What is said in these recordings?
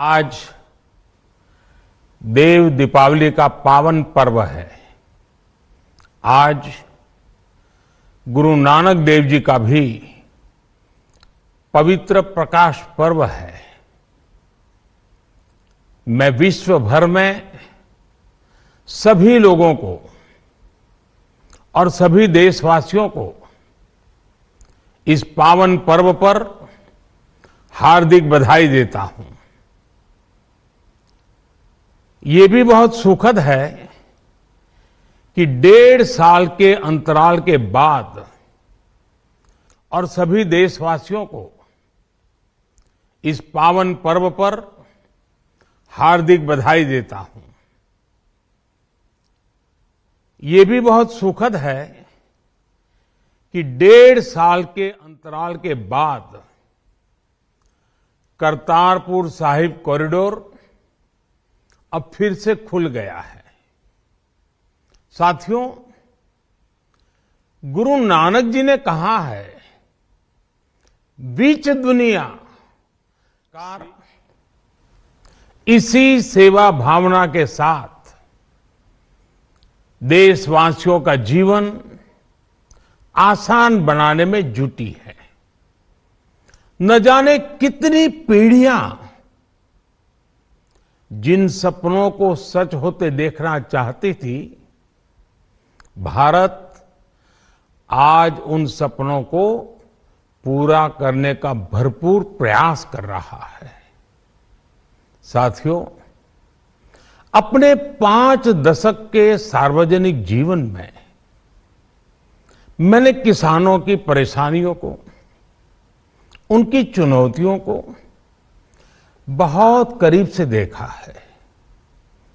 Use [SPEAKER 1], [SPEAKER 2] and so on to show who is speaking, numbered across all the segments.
[SPEAKER 1] आज देव दीपावली का पावन पर्व है। आज गुरु नानक देव जी का भी पवित्र प्रकाश पर्व है। मैं विश्व भर में सभी लोगों को और सभी देशवासियों को इस पावन पर्व पर हार्दिक बधाई देता हूं। ये भी बहुत सुखद है कि 1.5 साल के अंतराल के बाद और सभी देशवासियों को इस पावन पर्व पर हार्दिक बधाई देता हूं। ये भी बहुत सुखद है कि 1.5 साल के अंतराल के बाद करतारपुर साहिब कॉरिडोर अब फिर से खुल गया है। साथियों, गुरु नानक जी ने कहा है, बीच दुनिया कार इसी सेवा भावना के साथ देशवासियों का जीवन आसान बनाने में जुटी है। न जाने कितनी पीढ़ियां जिन सपनों को सच होते देखना चाहती थी, भारत आज उन सपनों को पूरा करने का भरपूर प्रयास कर रहा है। साथियों, अपने 5 दशक के सार्वजनिक जीवन में मैंने किसानों की परेशानियों को, उनकी चुनौतियों को बहुत करीब से देखा है,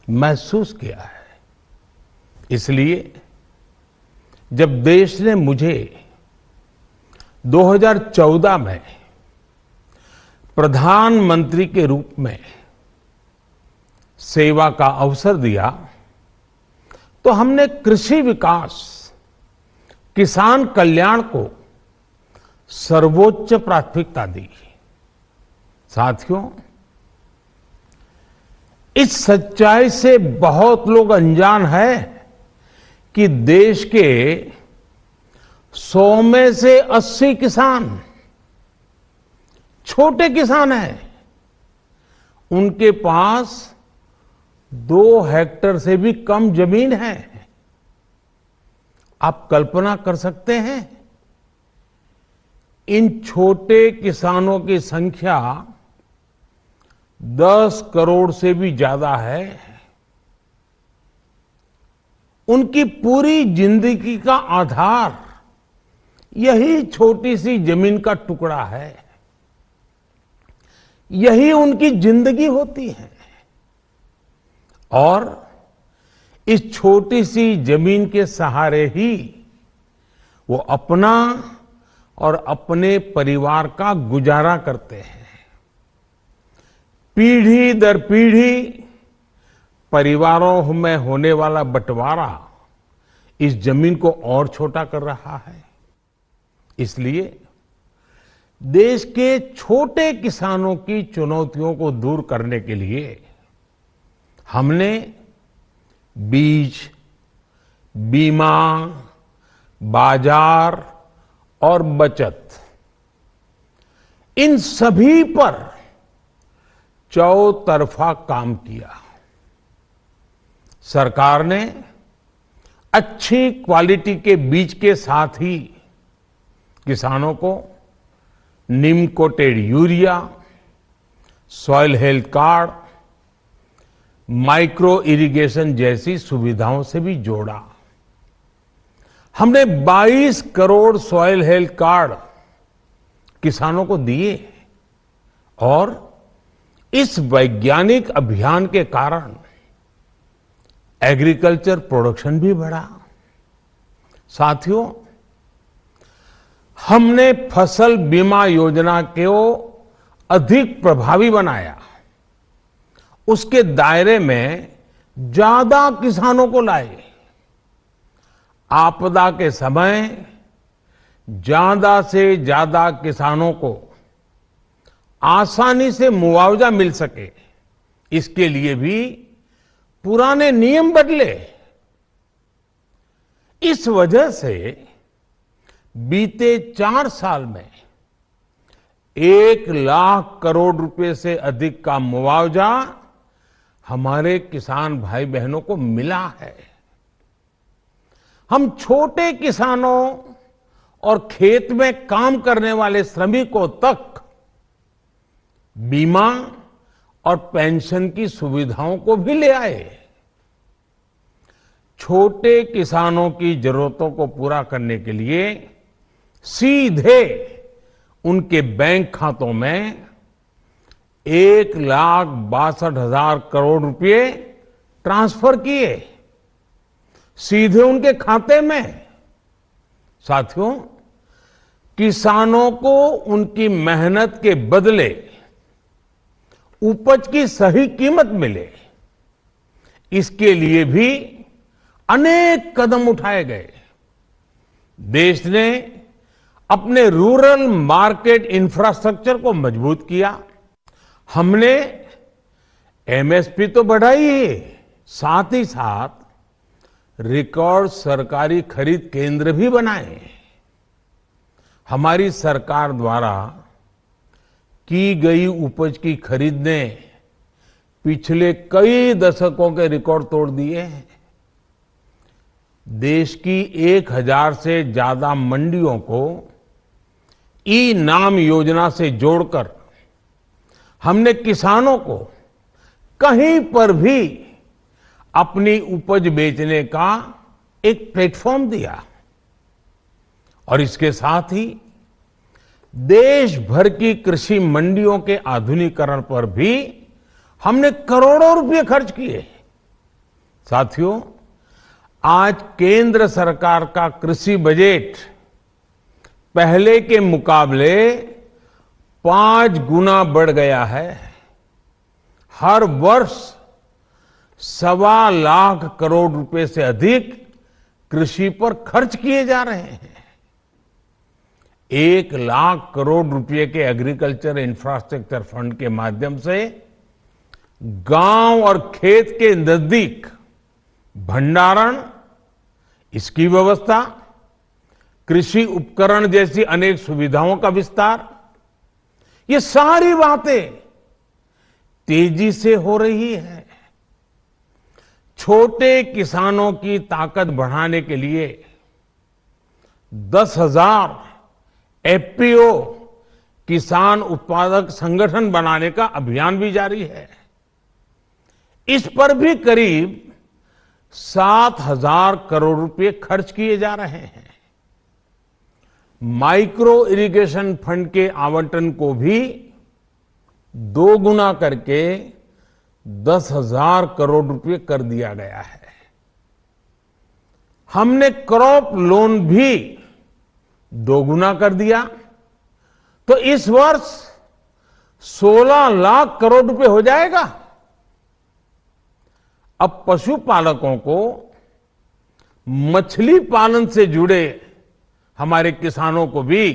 [SPEAKER 1] महसूस किया है। इसलिए जब देश ने मुझे 2014 में प्रधानमंत्री के रूप में सेवा का अवसर दिया, तो हमने कृषि विकास, किसान कल्याण को सर्वोच्च प्राथमिकता दी। साथियों, इस सच्चाई से बहुत लोग अनजान है कि देश के 100 में से 80 किसान छोटे किसान हैं। उनके पास 2 हेक्टेयर से भी कम जमीन है। आप कल्पना कर सकते हैं, इन छोटे किसानों की संख्या 10 करोड़ से भी ज्यादा है। उनकी पूरी जिंदगी का आधार यही छोटी सी जमीन का टुकड़ा है। यही उनकी जिंदगी होती है। और इस छोटी सी जमीन के सहारे ही वो अपना और अपने परिवार का गुजारा करते हैं। पीढ़ी दर पीढ़ी परिवारों में होने वाला बंटवारा इस जमीन को और छोटा कर रहा है। इसलिए देश के छोटे किसानों की चुनौतियों को दूर करने के लिए हमने बीज, बीमा, बाजार और बचत, इन सभी पर चौतरफा काम किया। सरकार ने अच्छी क्वालिटी के बीज के साथ ही किसानों को neem coated urea, soil health card, micro irrigation जैसी सुविधाओं से भी जोड़ा। हमने 22 करोड़ सॉइल हेल्थ कार्ड किसानों को दिए और इस वैज्ञानिक अभियान के कारण एग्रीकल्चर प्रोडक्शन भी बढ़ा। साथियों, हमने फसल बीमा योजना को अधिक प्रभावी बनाया। उसके दायरे में ज्यादा किसानों को लाए। आपदा के समय ज्यादा से ज्यादा किसानों को आसानी से मुआवजा मिल सके, इसके लिए भी पुराने नियम बदले। इस वजह से बीते 4 साल में 1 लाख करोड़ रुपए से अधिक का मुआवजा हमारे किसान भाई बहनों को मिला है। हम छोटे किसानों और खेत में काम करने वाले श्रमिकों तक बीमा और पेंशन की सुविधाओं को भी ले आए। छोटे किसानों की जरूरतों को पूरा करने के लिए सीधे उनके बैंक खातों में 1,62,000 करोड़ रुपए ट्रांसफर किए, सीधे उनके खाते में। साथियों, किसानों को उनकी मेहनत के बदले उपज की सही कीमत मिले, इसके लिए भी अनेक कदम उठाए गए। देश ने अपने रूरल मार्केट इंफ्रास्ट्रक्चर को मजबूत किया। हमने एमएसपी तो बढ़ाई ही, साथ ही साथ रिकॉर्ड सरकारी खरीद केंद्र भी बनाए। हमारी सरकार द्वारा की गई उपज की खरीद ने पिछले कई दशकों के रिकॉर्ड तोड़ दिए हैं। देश की 1,000 से ज्यादा मंडियों को ई नाम योजना से जोड़कर हमने किसानों को कहीं पर भी अपनी उपज बेचने का एक प्लेटफॉर्म दिया। और इसके साथ ही देश भर की कृषि मंडियों के आधुनिकीकरण पर भी हमने करोड़ों रुपए खर्च किए। साथियों, आज केंद्र सरकार का कृषि बजट पहले के मुकाबले 5 गुना बढ़ गया है। हर वर्ष 1.25 लाख करोड़ रुपए से अधिक कृषि पर खर्च किए जा रहे हैं। 1 लाख करोड़ रुपए के एग्रीकल्चर इंफ्रास्ट्रक्चर फंड के माध्यम से गांव और खेत के नजदीक भंडारण, इसकी व्यवस्था, कृषि उपकरण जैसी अनेक सुविधाओं का विस्तार, ये सारी बातें तेजी से हो रही है। छोटे किसानों की ताकत बढ़ाने के लिए 10,000 एफपीओ किसान उत्पादक संगठन बनाने का अभियान भी जारी है। इस पर भी करीब 7,000 करोड़ रुपए खर्च किए जा रहे हैं। माइक्रो इरिगेशन फंड के आवंटन को भी 2 गुना करके 10,000 करोड़ रुपए कर दिया गया है। हमने क्रॉप लोन भी 2 गुना कर दिया, तो इस वर्ष 16 लाख करोड़ रुपए हो जाएगा। अब पशुपालकों को मछली पालन से जुड़े हमारे किसानों को भी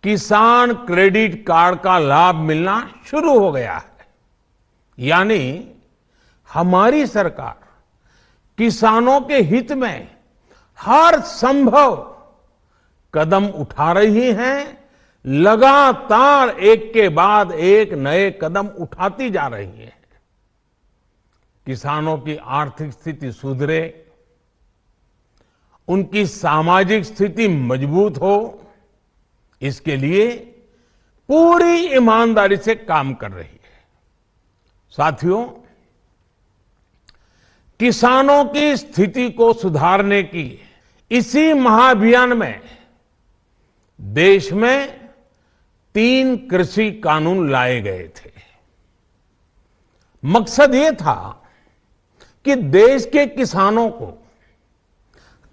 [SPEAKER 1] किसान क्रेडिट कार्ड का लाभ मिलना शुरू हो गया है। यानी हमारी सरकार किसानों के हित में हर संभव कदम उठा रही है, लगातार एक के बाद एक नए कदम उठाती जा रही है। किसानों की आर्थिक स्थिति सुधरे, उनकी सामाजिक स्थिति मजबूत हो, इसके लिए पूरी ईमानदारी से काम कर रही है। साथियों, किसानों की स्थिति को सुधारने की इसी महाअभियान में देश में 3 कृषि कानून लाए गए थे। मकसद ये था कि देश के किसानों को,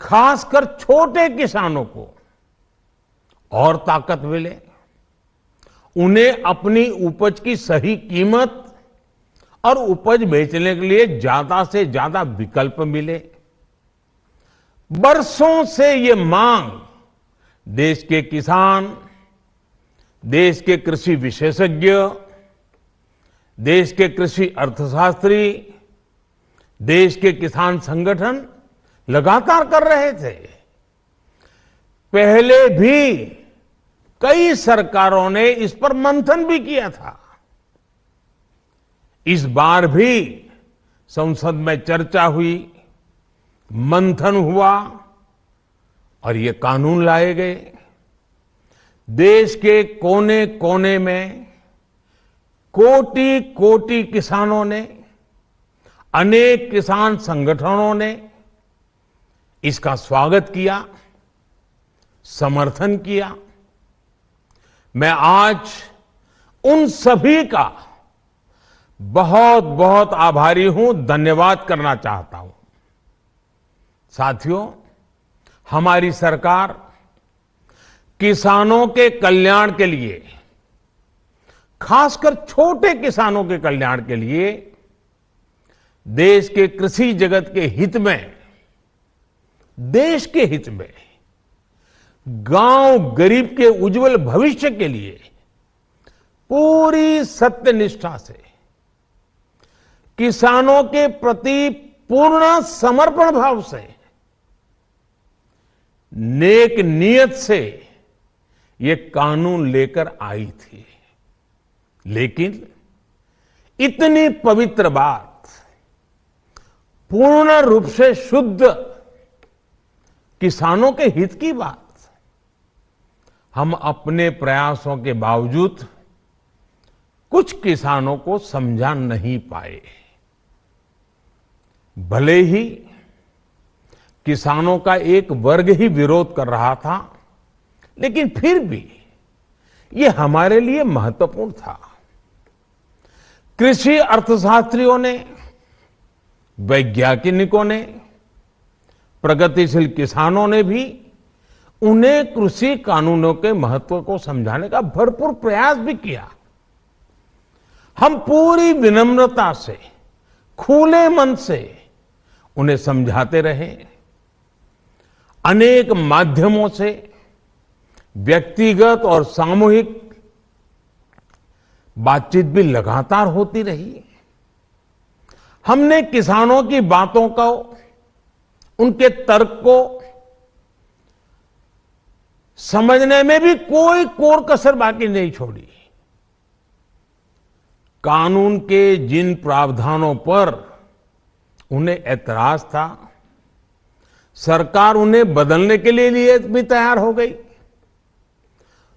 [SPEAKER 1] खासकर छोटे किसानों को और ताकत मिले, उन्हें अपनी उपज की सही कीमत और उपज बेचने के लिए ज्यादा से ज्यादा विकल्प मिले। बरसों से ये मांग देश के किसान, देश के कृषि विशेषज्ञ, देश के कृषि अर्थशास्त्री, देश के किसान संगठन लगातार कर रहे थे। पहले भी कई सरकारों ने इस पर मंथन भी किया था। इस बार भी संसद में चर्चा हुई, मंथन हुआ और ये कानून लाए गए। देश के कोने कोने में कोटि कोटि किसानों ने, अनेक किसान संगठनों ने इसका स्वागत किया, समर्थन किया। मैं आज उन सभी का बहुत बहुत आभारी हूं, धन्यवाद करना चाहता हूं। साथियों, हमारी सरकार किसानों के कल्याण के लिए, खासकर छोटे किसानों के कल्याण के लिए, देश के कृषि जगत के हित में, देश के हित में, गांव गरीब के उज्जवल भविष्य के लिए पूरी सत्यनिष्ठा से, किसानों के प्रति पूर्ण समर्पण भाव से, नेक नियत से ये कानून लेकर आई थी। लेकिन इतनी पवित्र बात, पूर्ण रूप से शुद्ध किसानों के हित की बात, हम अपने प्रयासों के बावजूद कुछ किसानों को समझा नहीं पाए। भले ही किसानों का एक वर्ग ही विरोध कर रहा था, लेकिन फिर भी ये हमारे लिए महत्वपूर्ण था। कृषि अर्थशास्त्रियों ने, वैज्ञानिकों ने, प्रगतिशील किसानों ने भी उन्हें कृषि कानूनों के महत्व को समझाने का भरपूर प्रयास भी किया। हम पूरी विनम्रता से, खुले मन से उन्हें समझाते रहे। अनेक माध्यमों से व्यक्तिगत और सामूहिक बातचीत भी लगातार होती रही। हमने किसानों की बातों को, उनके तर्क को समझने में भी कोई कोर कसर बाकी नहीं छोड़ी। कानून के जिन प्रावधानों पर उन्हें ऐतराज था, सरकार उन्हें बदलने के लिए भी तैयार हो गई।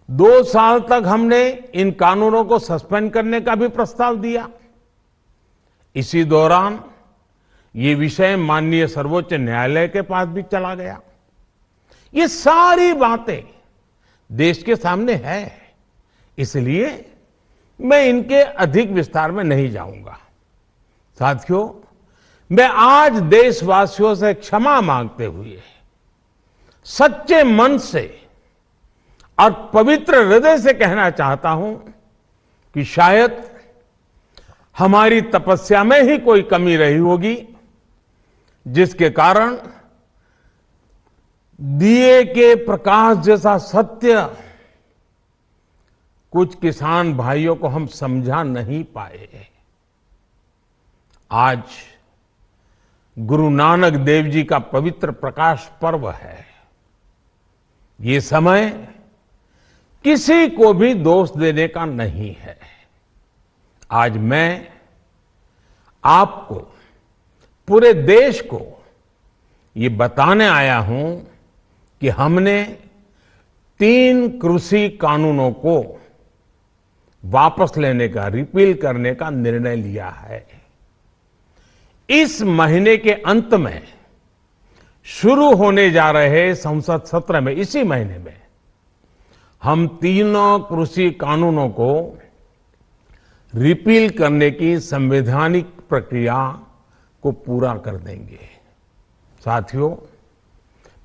[SPEAKER 1] 2 साल तक हमने इन कानूनों को सस्पेंड करने का भी प्रस्ताव दिया। इसी दौरान ये विषय माननीय सर्वोच्च न्यायालय के पास भी चला गया। ये सारी बातें देश के सामने है, इसलिए मैं इनके अधिक विस्तार में नहीं जाऊंगा। साथियों, मैं आज देशवासियों से क्षमा मांगते हुए सच्चे मन से और पवित्र हृदय से कहना चाहता हूं कि शायद हमारी तपस्या में ही कोई कमी रही होगी, जिसके कारण दिए के प्रकाश जैसा सत्य कुछ किसान भाइयों को हम समझा नहीं पाए। आज गुरु नानक देव जी का पवित्र प्रकाश पर्व है। ये समय किसी को भी दोष देने का नहीं है। आज मैं आपको, पूरे देश को ये बताने आया हूं कि हमने 3 कृषि कानूनों को वापस लेने का, रिपील करने का निर्णय लिया है। इस महीने के अंत में शुरू होने जा रहे संसद सत्र में, इसी महीने में, हम 3 कृषि कानूनों को रिपील करने की संवैधानिक प्रक्रिया को पूरा कर देंगे। साथियों,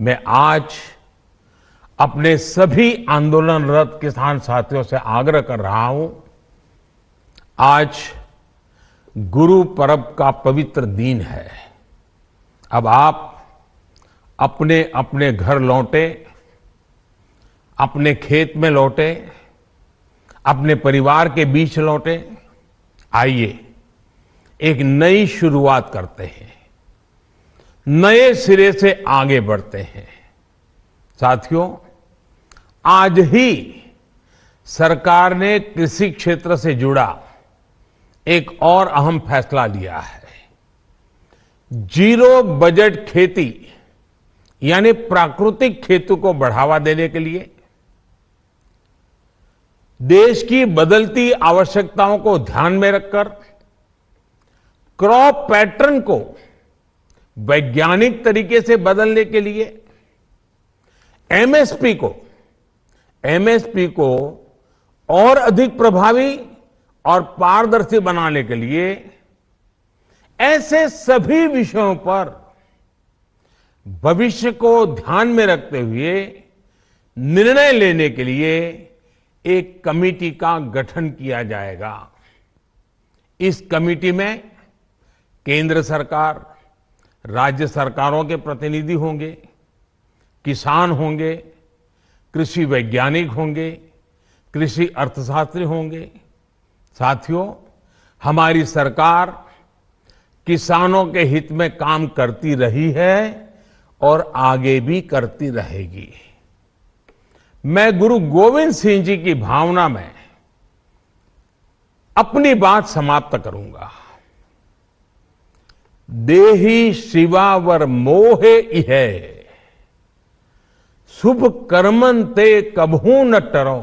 [SPEAKER 1] मैं आज अपने सभी आंदोलनरत किसान साथियों से आग्रह कर रहा हूं, आज गुरु पर्व का पवित्र दिन है। अब आप अपने अपने घर लौटे, अपने खेत में लौटे, अपने परिवार के बीच लौटे। आइए एक नई शुरुआत करते हैं, नए सिरे से आगे बढ़ते हैं। साथियों, आज ही सरकार ने कृषि क्षेत्र से जुड़ा एक और अहम फैसला लिया है। जीरो बजट खेती यानी प्राकृतिक खेती को बढ़ावा देने के लिए देश की बदलती आवश्यकताओं को ध्यान में रखकर क्रॉप पैटर्न को वैज्ञानिक तरीके से बदलने के लिए एमएसपी को और अधिक प्रभावी और पारदर्शी बनाने के लिए ऐसे सभी विषयों पर भविष्य को ध्यान में रखते हुए निर्णय लेने के लिए एक कमेटी का गठन किया जाएगा। इस कमेटी में केंद्र सरकार, राज्य सरकारों के प्रतिनिधि होंगे, किसान होंगे, कृषि वैज्ञानिक होंगे, कृषि अर्थशास्त्री होंगे। साथियों, हमारी सरकार किसानों के हित में काम करती रही है और आगे भी करती रहेगी। मैं गुरु गोविंद सिंह जी की भावना में अपनी बात समाप्त करूंगा। देहि शिवावर मोहे इहे, शुभ कर्मन ते कबहू न टरो।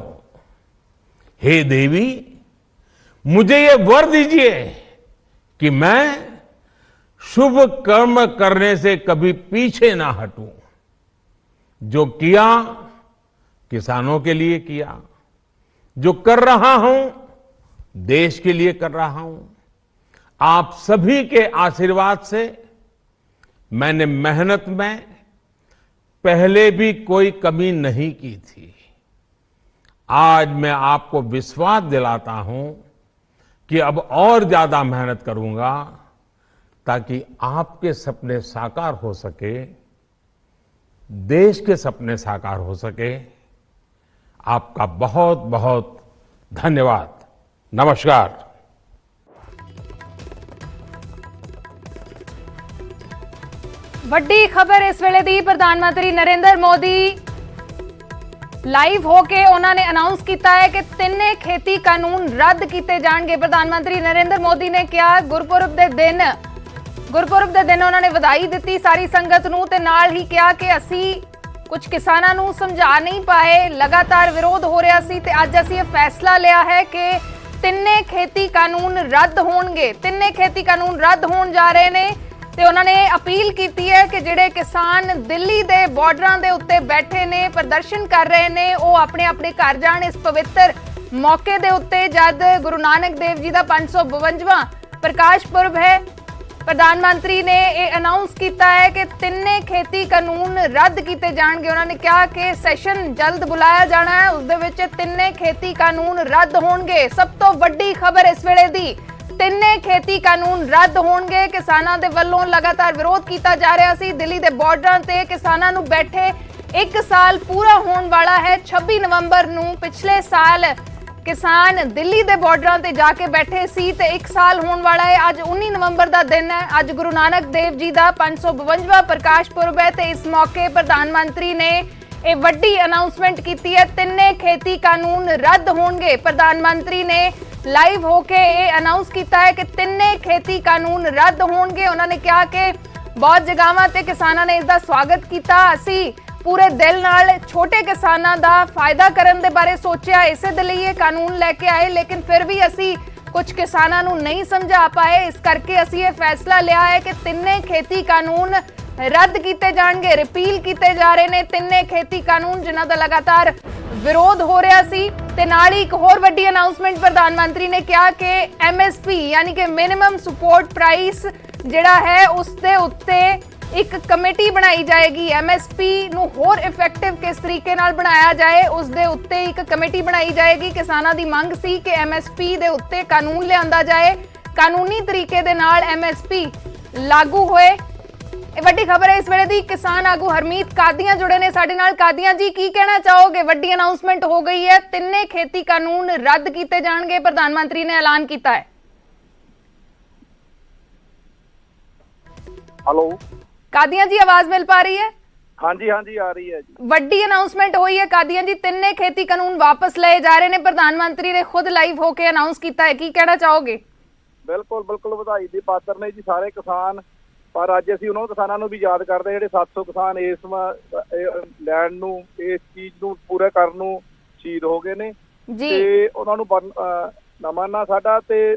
[SPEAKER 1] हे देवी, मुझे ये वर दीजिए कि मैं शुभ कर्म करने से कभी पीछे ना हटूं। जो किया किसानों के लिए किया, जो कर रहा हूं देश के लिए कर रहा हूं। आप सभी के आशीर्वाद से मैंने मेहनत में पहले भी कोई कमी नहीं की थी। आज मैं आपको विश्वास दिलाता हूं कि अब और ज्यादा मेहनत करूंगा ताकि आपके सपने साकार हो सके, देश के सपने साकार हो सके। आपका बहुत बहुत धन्यवाद। नमस्कार।
[SPEAKER 2] ਵੱਡੀ ਖਬਰ ਇਸ ਵੇਲੇ ਦੀ ਪ੍ਰਧਾਨ ਮੰਤਰੀ ਨਰਿੰਦਰ ਮੋਦੀ ਲਾਈਵ ਹੋ ਕੇ ਉਹਨਾਂ ਨੇ ਅਨਾਉਂਸ ਕੀਤਾ ਹੈ ਕਿ ਤਿੰਨੇ ਖੇਤੀ ਕਾਨੂੰਨ ਰੱਦ ਕੀਤੇ ਜਾਣਗੇ। ਪ੍ਰਧਾਨ ਮੰਤਰੀ ਨਰਿੰਦਰ ਮੋਦੀ ਨੇ ਕਿਹਾ ਗੁਰਪੁਰਬ ਦੇ ਦਿਨ ਉਹਨਾਂ ਨੇ ਵਧਾਈ ਦਿੱਤੀ ਸਾਰੀ ਸੰਗਤ ਨੂੰ ਤੇ ਨਾਲ ਹੀ ਕਿਹਾ ਕਿ ਅਸੀਂ ਕੁਝ ਕਿਸਾਨਾਂ ਨੂੰ ਸਮਝਾ ਨਹੀਂ ਪਾਏ, ਲਗਾਤਾਰ ਵਿਰੋਧ ਹੋ ਰਿਹਾ ਸੀ ਤੇ ਅੱਜ ਅਸੀਂ ਇਹ ਫੈਸਲਾ ਲਿਆ ਹੈ ਕਿ ਤਿੰਨੇ ਖੇਤੀ ਕਾਨੂੰਨ ਰੱਦ ਹੋਣਗੇ। ਤਿੰਨੇ ਖੇਤੀ ਕਾਨੂੰਨ ਰੱਦ ਹੋਣ ਜਾ ਰਹੇ ਨੇ ਤੇ ਉਹਨਾਂ ਨੇ ਅਪੀਲ ਕੀਤੀ ਹੈ ਕਿ ਜਿਹੜੇ ਕਿਸਾਨ ਦਿੱਲੀ ਦੇ ਬਾਰਡਰਾਂ ਦੇ ਉੱਤੇ ਬੈਠੇ ਨੇ, ਪ੍ਰਦਰਸ਼ਨ ਕਰ ਰਹੇ ਨੇ, ਉਹ ਆਪਣੇ ਆਪਣੇ ਘਰ ਜਾਣ। ਇਸ ਪਵਿੱਤਰ ਮੌਕੇ ਦੇ ਉੱਤੇ ਜਦ ਗੁਰੂ ਨਾਨਕ ਦੇਵ ਜੀ ਦਾ 552ਵਾਂ ਪ੍ਰਕਾਸ਼ ਪੁਰਬ ਹੈ, ਪ੍ਰਧਾਨ ਮੰਤਰੀ ਨੇ ਇਹ ਅਨਾਉਂਸ ਕੀਤਾ ਹੈ ਕਿ ਤਿੰਨੇ ਖੇਤੀ ਕਾਨੂੰਨ ਰੱਦ ਕੀਤੇ ਜਾਣਗੇ। ਉਹਨਾਂ ਨੇ ਕਿਹਾ ਕਿ ਸੈਸ਼ਨ ਜਲਦ ਬੁਲਾਇਆ ਜਾਣਾ ਹੈ, ਉਸ ਦੇ ਵਿੱਚ ਤਿੰਨੇ ਖੇਤੀ ਕਾਨੂੰਨ ਰੱਦ ਹੋਣਗੇ। ਸਭ ਤੋਂ ਵੱਡੀ ਖਬਰ ਇਸ ਵੇਲੇ ਦੀ, ਤਿੰਨੇ ਖੇਤੀ ਕਾਨੂੰਨ ਰੱਦ ਹੋਣਗੇ। ਕਿਸਾਨਾਂ ਦੇ ਵੱਲੋਂ ਲਗਾਤਾਰ ਵਿਰੋਧ ਕੀਤਾ ਜਾ ਰਿਹਾ ਸੀ। ਦਿੱਲੀ ਦੇ ਬਾਰਡਰਾਂ ਤੇ ਕਿਸਾਨਾਂ ਨੂੰ ਬੈਠੇ 1 ਸਾਲ ਪੂਰਾ ਹੋਣ ਵਾਲਾ ਹੈ। 26 ਨਵੰਬਰ ਨੂੰ ਪਿਛਲੇ ਸਾਲ किसान दिल्ली के बॉर्डर से जाके बैठे सी ते 1 साल होने वाला है। आज 19 नवंबर का दिन है। आज गुरु नानक देव जी का 552वां प्रकाश पुरब है ते इस मौके प्रधानमंत्री ने एक वड्डी अनाउंसमेंट की है। तिन्ने खेती कानून रद्द होंगे। प्रधानमंत्री ने लाइव होके ये अनाउंस किया है कि तिन्ने खेती कानून रद्द होंगे। उन्होंने कहा कि बहुत जगहों ते किसानों ने इसका स्वागत किया। असी पूरे दिल नाल छोटे किसानों का फायदा करने के बारे सोचा, इसे दे लई कानून लैके आए, लेकिन फिर भी असी कुछ किसानों को नहीं समझा पाए। इस करके असी ये फैसला लिया है कि तिन्ने खेती कानून रद्द किए जाएंगे, रिपील किए जा रहे हैं तिन्ने खेती कानून जिन्हां दा लगातार विरोध हो रहा सी। ते नाल ही एक होर वड्डी अनाउंसमेंट प्रधानमंत्री ने कहा कि MSP यानी कि मिनिमम सपोर्ट प्राइस जिहड़ा है उसके उत्ते एक कमेटी बनाई जाएगी। MSP नूं होर इफेक्टिव किस तरीके नाल बनाया जाए उस दे उत्ते एक कमेटी बनाई जाएगी। किसानां दी मंग सी कि MSP दे उत्ते कानून लिआंदा जाए, कानूनी तरीके दे नाल MSP लागू होए। ਇਹ ਵੱਡੀ ਖਬਰ ਹੈ ਇਸ ਵੇਲੇ ਦੀ। किसान आगू हरमीत कादियां जुड़े ने साडे नाल। कादियां जी की कहना चाहोगे? ਵੱਡੀ अनाउंसमेंट हो गई है, तिन्ने खेती कानून रद्द किए जाएंगे, प्रधानमंत्री ने ऐलान किया है।
[SPEAKER 3] हेलो
[SPEAKER 2] ਕਾਦੀਆਂ ਜੀ ਆਵਾਜ਼ ਮਿਲ ਪਾ ਰਹੀ ਹੈ?
[SPEAKER 3] हाँ जी आ रही है जी।
[SPEAKER 2] ਵੱਡੀ ਅਨਾਉਂਸਮੈਂਟ ਹੋਈ ਹੈ ਕਾਦੀਆਂ ਜੀ, ਤਿੰਨੇ ਖੇਤੀ ਕਾਨੂੰਨ ਵਾਪਸ ਲਏ ਜਾ ਰਹੇ ਨੇ। ਪ੍ਰਧਾਨ ਮੰਤਰੀ ਨੇ ਖੁਦ ਲਾਈਵ ਹੋ ਕੇ ਅਨਾਉਂਸ ਕੀਤਾ ਹੈ, ਕੀ ਕਹਿਣਾ ਚਾਹੋਗੇ?
[SPEAKER 3] ਬਿਲਕੁਲ ਬਿਲਕੁਲ ਵਧਾਈ ਦੀ ਪਾਤਰ ਨੇ ਜੀ ਸਾਰੇ ਕਿਸਾਨ, ਪਰ ਅੱਜ ਅਸੀਂ ਉਹਨਾਂ ਕਿਸਾਨਾਂ ਨੂੰ ਵੀ ਯਾਦ ਕਰਦੇ ਜਿਹੜੇ 700 ਕਿਸਾਨ ਇਸ ਲੈਂਡ ਨੂੰ ਇਸ ਚੀਜ਼ ਨੂੰ ਪੂਰਾ ਕਰਨ ਨੂੰ ਸ਼ਹੀਦ ਹੋ ਗਏ ਨੇ
[SPEAKER 2] ਜੀ।
[SPEAKER 3] ਤੇ ਉਹਨਾਂ ਨੂੰ ਨਮਨ ਆ ਸਾਡਾ। ਤੇ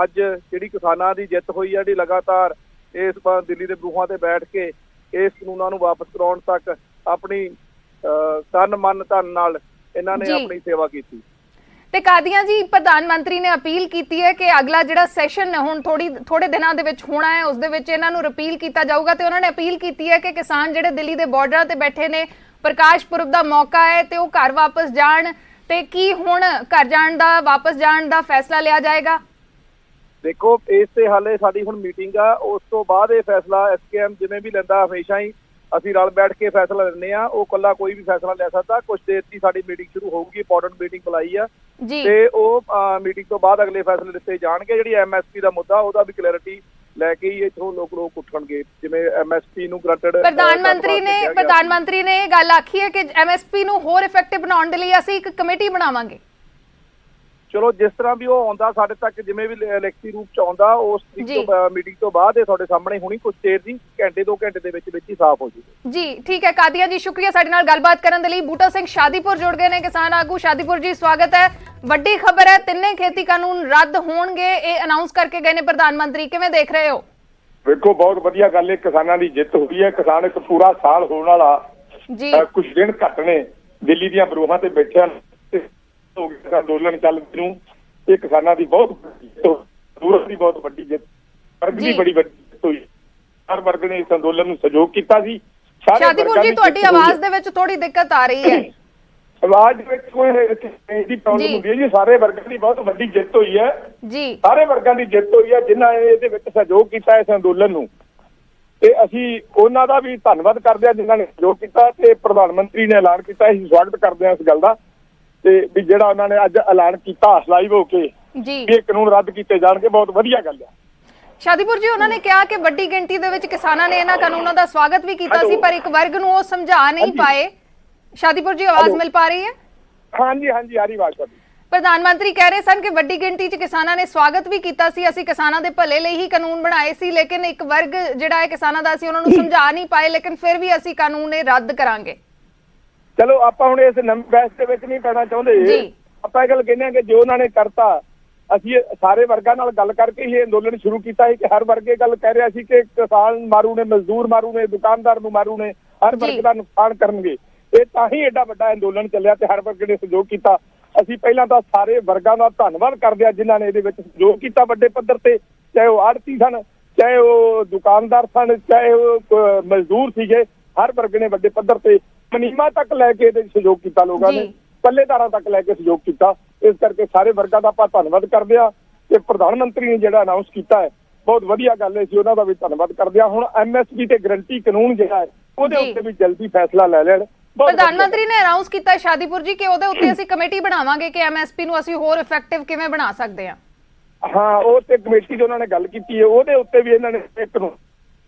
[SPEAKER 3] ਅੱਜ ਜਿਹੜੀ ਕਿਸਾਨਾਂ ਦੀ ਜਿੱਤ ਹੋਈ ਹੈ, ਜਿਹੜੀ ਲਗਾਤਾਰ ਇਸ ਦਿੱਲੀ ਦੇ ਬਰੂਹਾਂ ਤੇ ਬੈਠ ਕੇ ਇਸ ਕਾਨੂੰਨਾਂ ਨੂੰ ਵਾਪਸ ਕਰਾਉਣ ਤੱਕ ਆਪਣੀ ਤਨ ਮਨ ਧਨ ਨਾਲ ਇਹਨਾਂ ਨੇ ਆਪਣੀ ਸੇਵਾ ਕੀਤੀ।
[SPEAKER 2] ਤੇ ਕਾਦੀਆਂ ਜੀ, ਪ੍ਰਧਾਨ ਮੰਤਰੀ ਨੇ ਅਪੀਲ ਕੀਤੀ ਹੈ ਕਿ ਅਗਲਾ ਜਿਹੜਾ ਸੈਸ਼ਨ ਹੁਣ ਥੋੜੇ ਦਿਨਾਂ ਦੇ ਵਿੱਚ ਹੋਣਾ ਹੈ, ਉਸ ਦੇ ਵਿੱਚ ਇਹਨਾਂ ਨੂੰ ਰਿਪੀਲ ਕੀਤਾ ਜਾਊਗਾ। ਤੇ ਉਹਨਾਂ ਨੇ ਅਪੀਲ ਕੀਤੀ ਹੈ ਕਿ ਕਿਸਾਨ ਜਿਹੜੇ ਦਿੱਲੀ ਦੇ ਬਾਰਡਰਾਂ ਤੇ ਬੈਠੇ ਨੇ, ਪ੍ਰਕਾਸ਼ ਪੁਰਬ ਦਾ ਮੌਕਾ ਹੈ ਤੇ ਉਹ ਘਰ ਵਾਪਸ ਜਾਣ। ਤੇ ਕੀ ਹੁਣ ਘਰ ਜਾਣ ਦਾ, ਵਾਪਸ ਜਾਣ ਦਾ ਫੈਸਲਾ ਲਿਆ ਜਾਏਗਾ?
[SPEAKER 3] ਦੇਖੋ, ਇਸ ਤੇ ਹਾਲੇ ਸਾਡੀ ਹੁਣ ਮੀਟਿੰਗ ਆ, ਉਸ ਤੋਂ ਬਾਅਦ ਇਹ ਫੈਸਲਾ ਐਸਕੇਐਮ ਜਿਵੇਂ ਵੀ ਲੈਂਦਾ, ਹਮੇਸ਼ਾ ਹੀ ਅਸੀਂ ਰਲ ਬੈਠ ਕੇ ਫੈਸਲਾ ਲੈਂਦੇ ਆ। ਉਹ ਇਕੱਲਾ ਕੋਈ ਵੀ ਫੈਸਲਾ ਲੈ ਸਕਦਾ। ਕੁਝ ਦੇਰ ਦੀ ਸਾਡੀ ਮੀਟਿੰਗ ਸ਼ੁਰੂ ਹੋਊਗੀ, ਇੰਪੋਰਟੈਂਟ ਮੀਟਿੰਗ ਬੁਲਾਈ ਆ ਤੇ ਉਹ ਮੀਟਿੰਗ ਤੋਂ ਬਾਅਦ ਅਗਲੇ ਫੈਸਲੇ ਦਿੱਤੇ ਜਾਣਗੇ। ਜਿਹੜੀ ਐਮਐਸਪੀ ਦਾ ਮੁੱਦਾ, ਉਹਦਾ ਵੀ ਕਲੈਰਿਟੀ ਲੈ ਕੇ ਹੀ ਇੱਥੋਂ ਲੋਕ ਉੱਠਣਗੇ। ਜਿਵੇਂ ਐਮਐਸਪੀ ਨੂੰ ਗਰੰਟਡ
[SPEAKER 2] ਪ੍ਰਧਾਨ ਮੰਤਰੀ ਨੇ ਇਹ ਗੱਲ ਆਖੀ ਹੈ ਕਿ ਐਮਐਸਪੀ ਨੂੰ ਹੋਰ ਇਫੈਕਟਿਵ ਬਣਾਉਣ ਦੇ ਲਈ ਅਸੀਂ ਇੱਕ ਕਮੇਟੀ ਬਣਾਵਾਂਗੇ।
[SPEAKER 3] ਚਲੋ, ਜਿਸ ਤਰ੍ਹਾਂ ਵੀ ਉਹ ਆਉਂਦਾ ਸਾਡੇ ਤੱਕ, ਜਿਵੇਂ ਵੀ ਲਿਖਤੀ ਰੂਪ ਚ ਆਉਂਦਾ, ਉਸ ਮੀਟਿੰਗ ਤੋਂ ਬਾਅਦ ਇਹ ਤੁਹਾਡੇ ਸਾਹਮਣੇ ਹੋਣੀ। ਕੁਝ ਦੇਰ ਦੀ, ਘੰਟੇ 2 ਘੰਟੇ ਦੇ ਵਿੱਚ ਹੀ ਸਾਫ਼ ਹੋ ਜੂਗੀ
[SPEAKER 2] ਜੀ। ਠੀਕ ਹੈ ਕਾਦੀਆਂ ਜੀ, ਸ਼ੁਕਰੀਆ ਸਾਡੇ ਨਾਲ ਗੱਲਬਾਤ ਕਰਨ ਦੇ ਲਈ। ਬੂਟਾ ਸਿੰਘ ਸ਼ਾਦੀਪੁਰ ਜੁੜ ਗਏ ਨੇ, ਕਿਸਾਨ ਆਗੂ। ਸ਼ਾਦੀਪੁਰ ਜੀ, ਸਵਾਗਤ ਹੈ। ਵੱਡੀ ਖਬਰ ਹੈ, ਤਿੰਨੇ ਖੇਤੀ ਕਾਨੂੰਨ ਰੱਦ ਹੋਣਗੇ, ਇਹ ਅਨਾਉਂਸ ਕਰਕੇ ਗਏ ਨੇ ਪ੍ਰਧਾਨ ਮੰਤਰੀ। ਕਿਵੇਂ ਦੇਖ ਰਹੇ ਹੋ?
[SPEAKER 4] ਵੇਖੋ, ਬਹੁਤ ਵਧੀਆ ਗੱਲ ਹੈ, ਕਿਸਾਨਾਂ ਦੀ ਜਿੱਤ ਹੋਈ ਹੈ। ਕਿਸਾਨ ਇੱਕ ਪੂਰਾ ਸਾਲ ਹੋਣ ਵਾਲਾ
[SPEAKER 2] ਜੀ,
[SPEAKER 4] ਕੁਝ ਦਿਨ ਘੱਟ ਨੇ ਦਿੱਲੀ ਦੀਆਂ ਬਰੂਹਾਂ ਤੇ ਬੈਠਿਆ ਅੰਦੋਲਨ ਚੱਲਦੇ ਨੂੰ। ਇਹ ਕਿਸਾਨਾਂ ਦੀ ਬਹੁਤ ਦੂਰ ਦੀ ਬਹੁਤ ਵੱਡੀ ਜਿੱਤ, ਵਰਗ ਦੀ ਬੜੀ ਵੱਡੀ ਜਿੱਤ ਹੋਈ। ਹਰ ਵਰਗ ਨੇ ਇਸ ਅੰਦੋਲਨ ਨੂੰ ਸਹਿਯੋਗ ਕੀਤਾ ਸੀ।
[SPEAKER 2] ਸ਼ਾਦੀਪੁਰ ਜੀ, ਤੁਹਾਡੀ ਆਵਾਜ਼ ਦੇ ਵਿੱਚ ਥੋੜੀ ਦਿੱਕਤ ਆ ਰਹੀ ਹੈ।
[SPEAKER 4] ਆਵਾਜ਼ ਵਿੱਚ ਕੋਈ ਇਹਦੀ ਪ੍ਰੋਬਲਮ ਹੁੰਦੀ ਹੈ ਜੀ। ਸਾਰੇ ਵਰਗਾਂ ਦੀ ਬਹੁਤ ਵੱਡੀ ਜਿੱਤ ਹੋਈ ਹੈ
[SPEAKER 2] ਜੀ।
[SPEAKER 4] ਸਾਰੇ ਵਰਗਾਂ ਦੀ ਜਿੱਤ ਹੋਈ ਹੈ ਜਿਨ੍ਹਾਂ ਨੇ ਇਹਦੇ ਵਿੱਚ ਸਹਿਯੋਗ ਕੀਤਾ ਇਸ ਅੰਦੋਲਨ ਨੂੰ। ਤੇ ਅਸੀਂ ਉਹਨਾਂ ਦਾ ਵੀ ਧੰਨਵਾਦ ਕਰਦੇ ਹਾਂ ਜਿਨ੍ਹਾਂ ਨੇ ਸਹਿਯੋਗ ਕੀਤਾ। ਤੇ ਪ੍ਰਧਾਨ ਮੰਤਰੀ ਨੇ ਐਲਾਨ ਕੀਤਾ, ਅਸੀਂ ਸਵਾਗਤ ਕਰਦੇ ਹਾਂ ਇਸ ਗੱਲ ਦਾ। ਤੇ ਵੀ ਜਿਹੜਾ ਉਹਨਾਂ ਨੇ ਅੱਜ ਐਲਾਨ ਕੀਤਾ ਲਾਈਵ ਹੋ ਕੇ
[SPEAKER 2] ਜੀ,
[SPEAKER 4] ਇਹ ਕਾਨੂੰਨ ਰੱਦ ਕੀਤੇ ਜਾਣਗੇ, ਬਹੁਤ ਵਧੀਆ ਗੱਲ ਹੈ।
[SPEAKER 2] ਸ਼ਾਦੀਪੁਰ ਜੀ, ਉਹਨਾਂ ਨੇ ਕਿਹਾ ਕਿ ਵੱਡੀ ਗਿਣਤੀ ਦੇ ਵਿੱਚ ਕਿਸਾਨਾਂ ਨੇ ਇਹਨਾਂ ਕਾਨੂੰਨਾਂ ਦਾ ਸਵਾਗਤ ਵੀ ਕੀਤਾ ਸੀ, ਪਰ ਇੱਕ ਵਰਗ ਨੂੰ ਉਹ ਸਮਝਾ ਨਹੀਂ ਪਾਏ। ਸ਼ਾਦੀਪੁਰ ਜੀ, ਆਵਾਜ਼ ਮਿਲ ਪਾ ਰਹੀ ਹੈ?
[SPEAKER 4] ਹਾਂਜੀ ਆ ਰਹੀ ਆਵਾਜ਼ ਤੁਹਾਡੀ।
[SPEAKER 2] ਪ੍ਰਧਾਨ ਮੰਤਰੀ ਕਹਿ ਰਹੇ ਸਨ ਕਿ ਵੱਡੀ ਗਿਣਤੀ 'ਚ ਕਿਸਾਨਾਂ ਨੇ ਸਵਾਗਤ ਵੀ ਕੀਤਾ ਸੀ, ਅਸੀਂ ਕਿਸਾਨਾਂ ਦੇ ਭਲੇ ਲਈ ਹੀ ਕਾਨੂੰਨ ਬਣਾਏ ਸੀ, ਲੇਕਿਨ ਇੱਕ ਵਰਗ ਜਿਹੜਾ ਹੈ ਕਿਸਾਨਾਂ ਦਾ, ਅਸੀਂ ਉਹਨਾਂ ਨੂੰ ਸਮਝਾ ਨਹੀਂ ਪਾਏ, ਲੇਕਿਨ ਫਿਰ ਵੀ ਅਸੀਂ ਕਾਨੂੰਨ ਇਹ ਰੱਦ ਕਰਾਂਗੇ।
[SPEAKER 4] ਚਲੋ, ਆਪਾਂ ਹੁਣ ਇਸ ਨਵੀਂ ਬਹਿਸ ਦੇ ਵਿੱਚ ਨਹੀਂ ਪੈਣਾ ਚਾਹੁੰਦੇ। ਆਪਾਂ ਇਹ ਗੱਲ ਕਹਿੰਦੇ ਹਾਂ ਕਿ ਜੋ ਉਹਨਾਂ ਨੇ ਕਰਤਾ, ਅਸੀਂ ਸਾਰੇ ਵਰਗਾਂ ਨਾਲ ਗੱਲ ਕਰਕੇ ਹੀ ਇਹ ਅੰਦੋਲਨ ਸ਼ੁਰੂ ਕੀਤਾ ਹੈ ਕਿ ਹਰ ਵਰਗ ਇਹ ਗੱਲ ਕਹਿ ਰਿਹਾ ਸੀ ਕਿ ਕਿਸਾਨ ਮਾਰੂ ਨੇ, ਮਜ਼ਦੂਰ ਮਾਰੂ ਨੇ, ਦੁਕਾਨਦਾਰ ਨੂੰ ਮਾਰੂ ਨੇ, ਹਰ ਵਰਗ ਦਾ ਨੁਕਸਾਨ ਕਰਨਗੇ। ਇਹ ਤਾਂ ਹੀ ਐਡਾ ਵੱਡਾ ਅੰਦੋਲਨ ਚੱਲਿਆ ਤੇ ਹਰ ਵਰਗ ਨੇ ਸਹਿਯੋਗ ਕੀਤਾ। ਅਸੀਂ ਪਹਿਲਾਂ ਤਾਂ ਸਾਰੇ ਵਰਗਾਂ ਦਾ ਧੰਨਵਾਦ ਕਰਦੇ ਹਾਂ ਜਿਨ੍ਹਾਂ ਨੇ ਇਹਦੇ ਵਿੱਚ ਸਹਿਯੋਗ ਕੀਤਾ ਵੱਡੇ ਪੱਧਰ ਤੇ, ਚਾਹੇ ਉਹ ਆੜ੍ਹਤੀ ਸਨ, ਚਾਹੇ ਉਹ ਦੁਕਾਨਦਾਰ ਸਨ, ਚਾਹੇ ਉਹ ਮਜ਼ਦੂਰ ਸੀਗੇ। ਹਰ ਵਰਗ ਨੇ ਵੱਡੇ ਪੱਧਰ ਤੇ ਮੁਨੀਮਾਂ ਤੱਕ ਲੈ ਕੇ ਇਹਦੇ ਸਹਿਯੋਗ ਕੀਤਾ, ਲੋਕਾਂ ਨੇ ਪੱਲੇਦਾਰਾਂ ਤੱਕ ਲੈ ਕੇ ਸਹਿਯੋਗ ਕੀਤਾ। ਇਸ ਕਰਕੇ ਸਾਰੇ ਵਰਗਾਂ ਦਾ ਆਪਾਂ ਧੰਨਵਾਦ ਕਰਦੇ ਹਾਂ। ਤੇ ਪ੍ਰਧਾਨ ਮੰਤਰੀ ਨੇ ਜਿਹੜਾ ਅਨਾਉਂਸ ਕੀਤਾ ਹੈ, ਬਹੁਤ ਵਧੀਆ ਗੱਲ ਹੈ, ਅਸੀਂ ਉਹਨਾਂ ਦਾ ਵੀ ਧੰਨਵਾਦ ਕਰਦੇ ਹਾਂ। ਹੁਣ ਐਮਐਸਪੀ ਤੇ ਗਰੰਟੀ ਕਾਨੂੰਨ ਜਿਹੜਾ ਹੈ, ਉਹਦੇ ਉੱਤੇ ਵੀ ਜਲਦੀ ਫੈਸਲਾ ਲੈ ਲੈਣ।
[SPEAKER 2] ਪ੍ਰਧਾਨ ਮੰਤਰੀ ਨੇ ਅਨਾਉਂਸ ਕੀਤਾ ਸ਼ਾਦੀਪੁਰ ਜੀ ਕਿ ਉਹਦੇ ਉੱਤੇ ਅਸੀਂ ਕਮੇਟੀ ਬਣਾਵਾਂਗੇ ਕਿ ਐਮਐਸਪੀ ਨੂੰ ਅਸੀਂ ਹੋਰ ਇਫੈਕਟਿਵ ਕਿਵੇਂ ਬਣਾ ਸਕਦੇ ਹਾਂ।
[SPEAKER 4] ਹਾਂ, ਉਹ ਤੇ ਕਮੇਟੀ ਦੀ ਉਹਨਾਂ ਨੇ ਗੱਲ ਕੀਤੀ ਹੈ, ਉਹਦੇ ਉੱਤੇ ਵੀ ਇਹਨਾਂ ਨੇ ਇੱਕ ਨੂੰ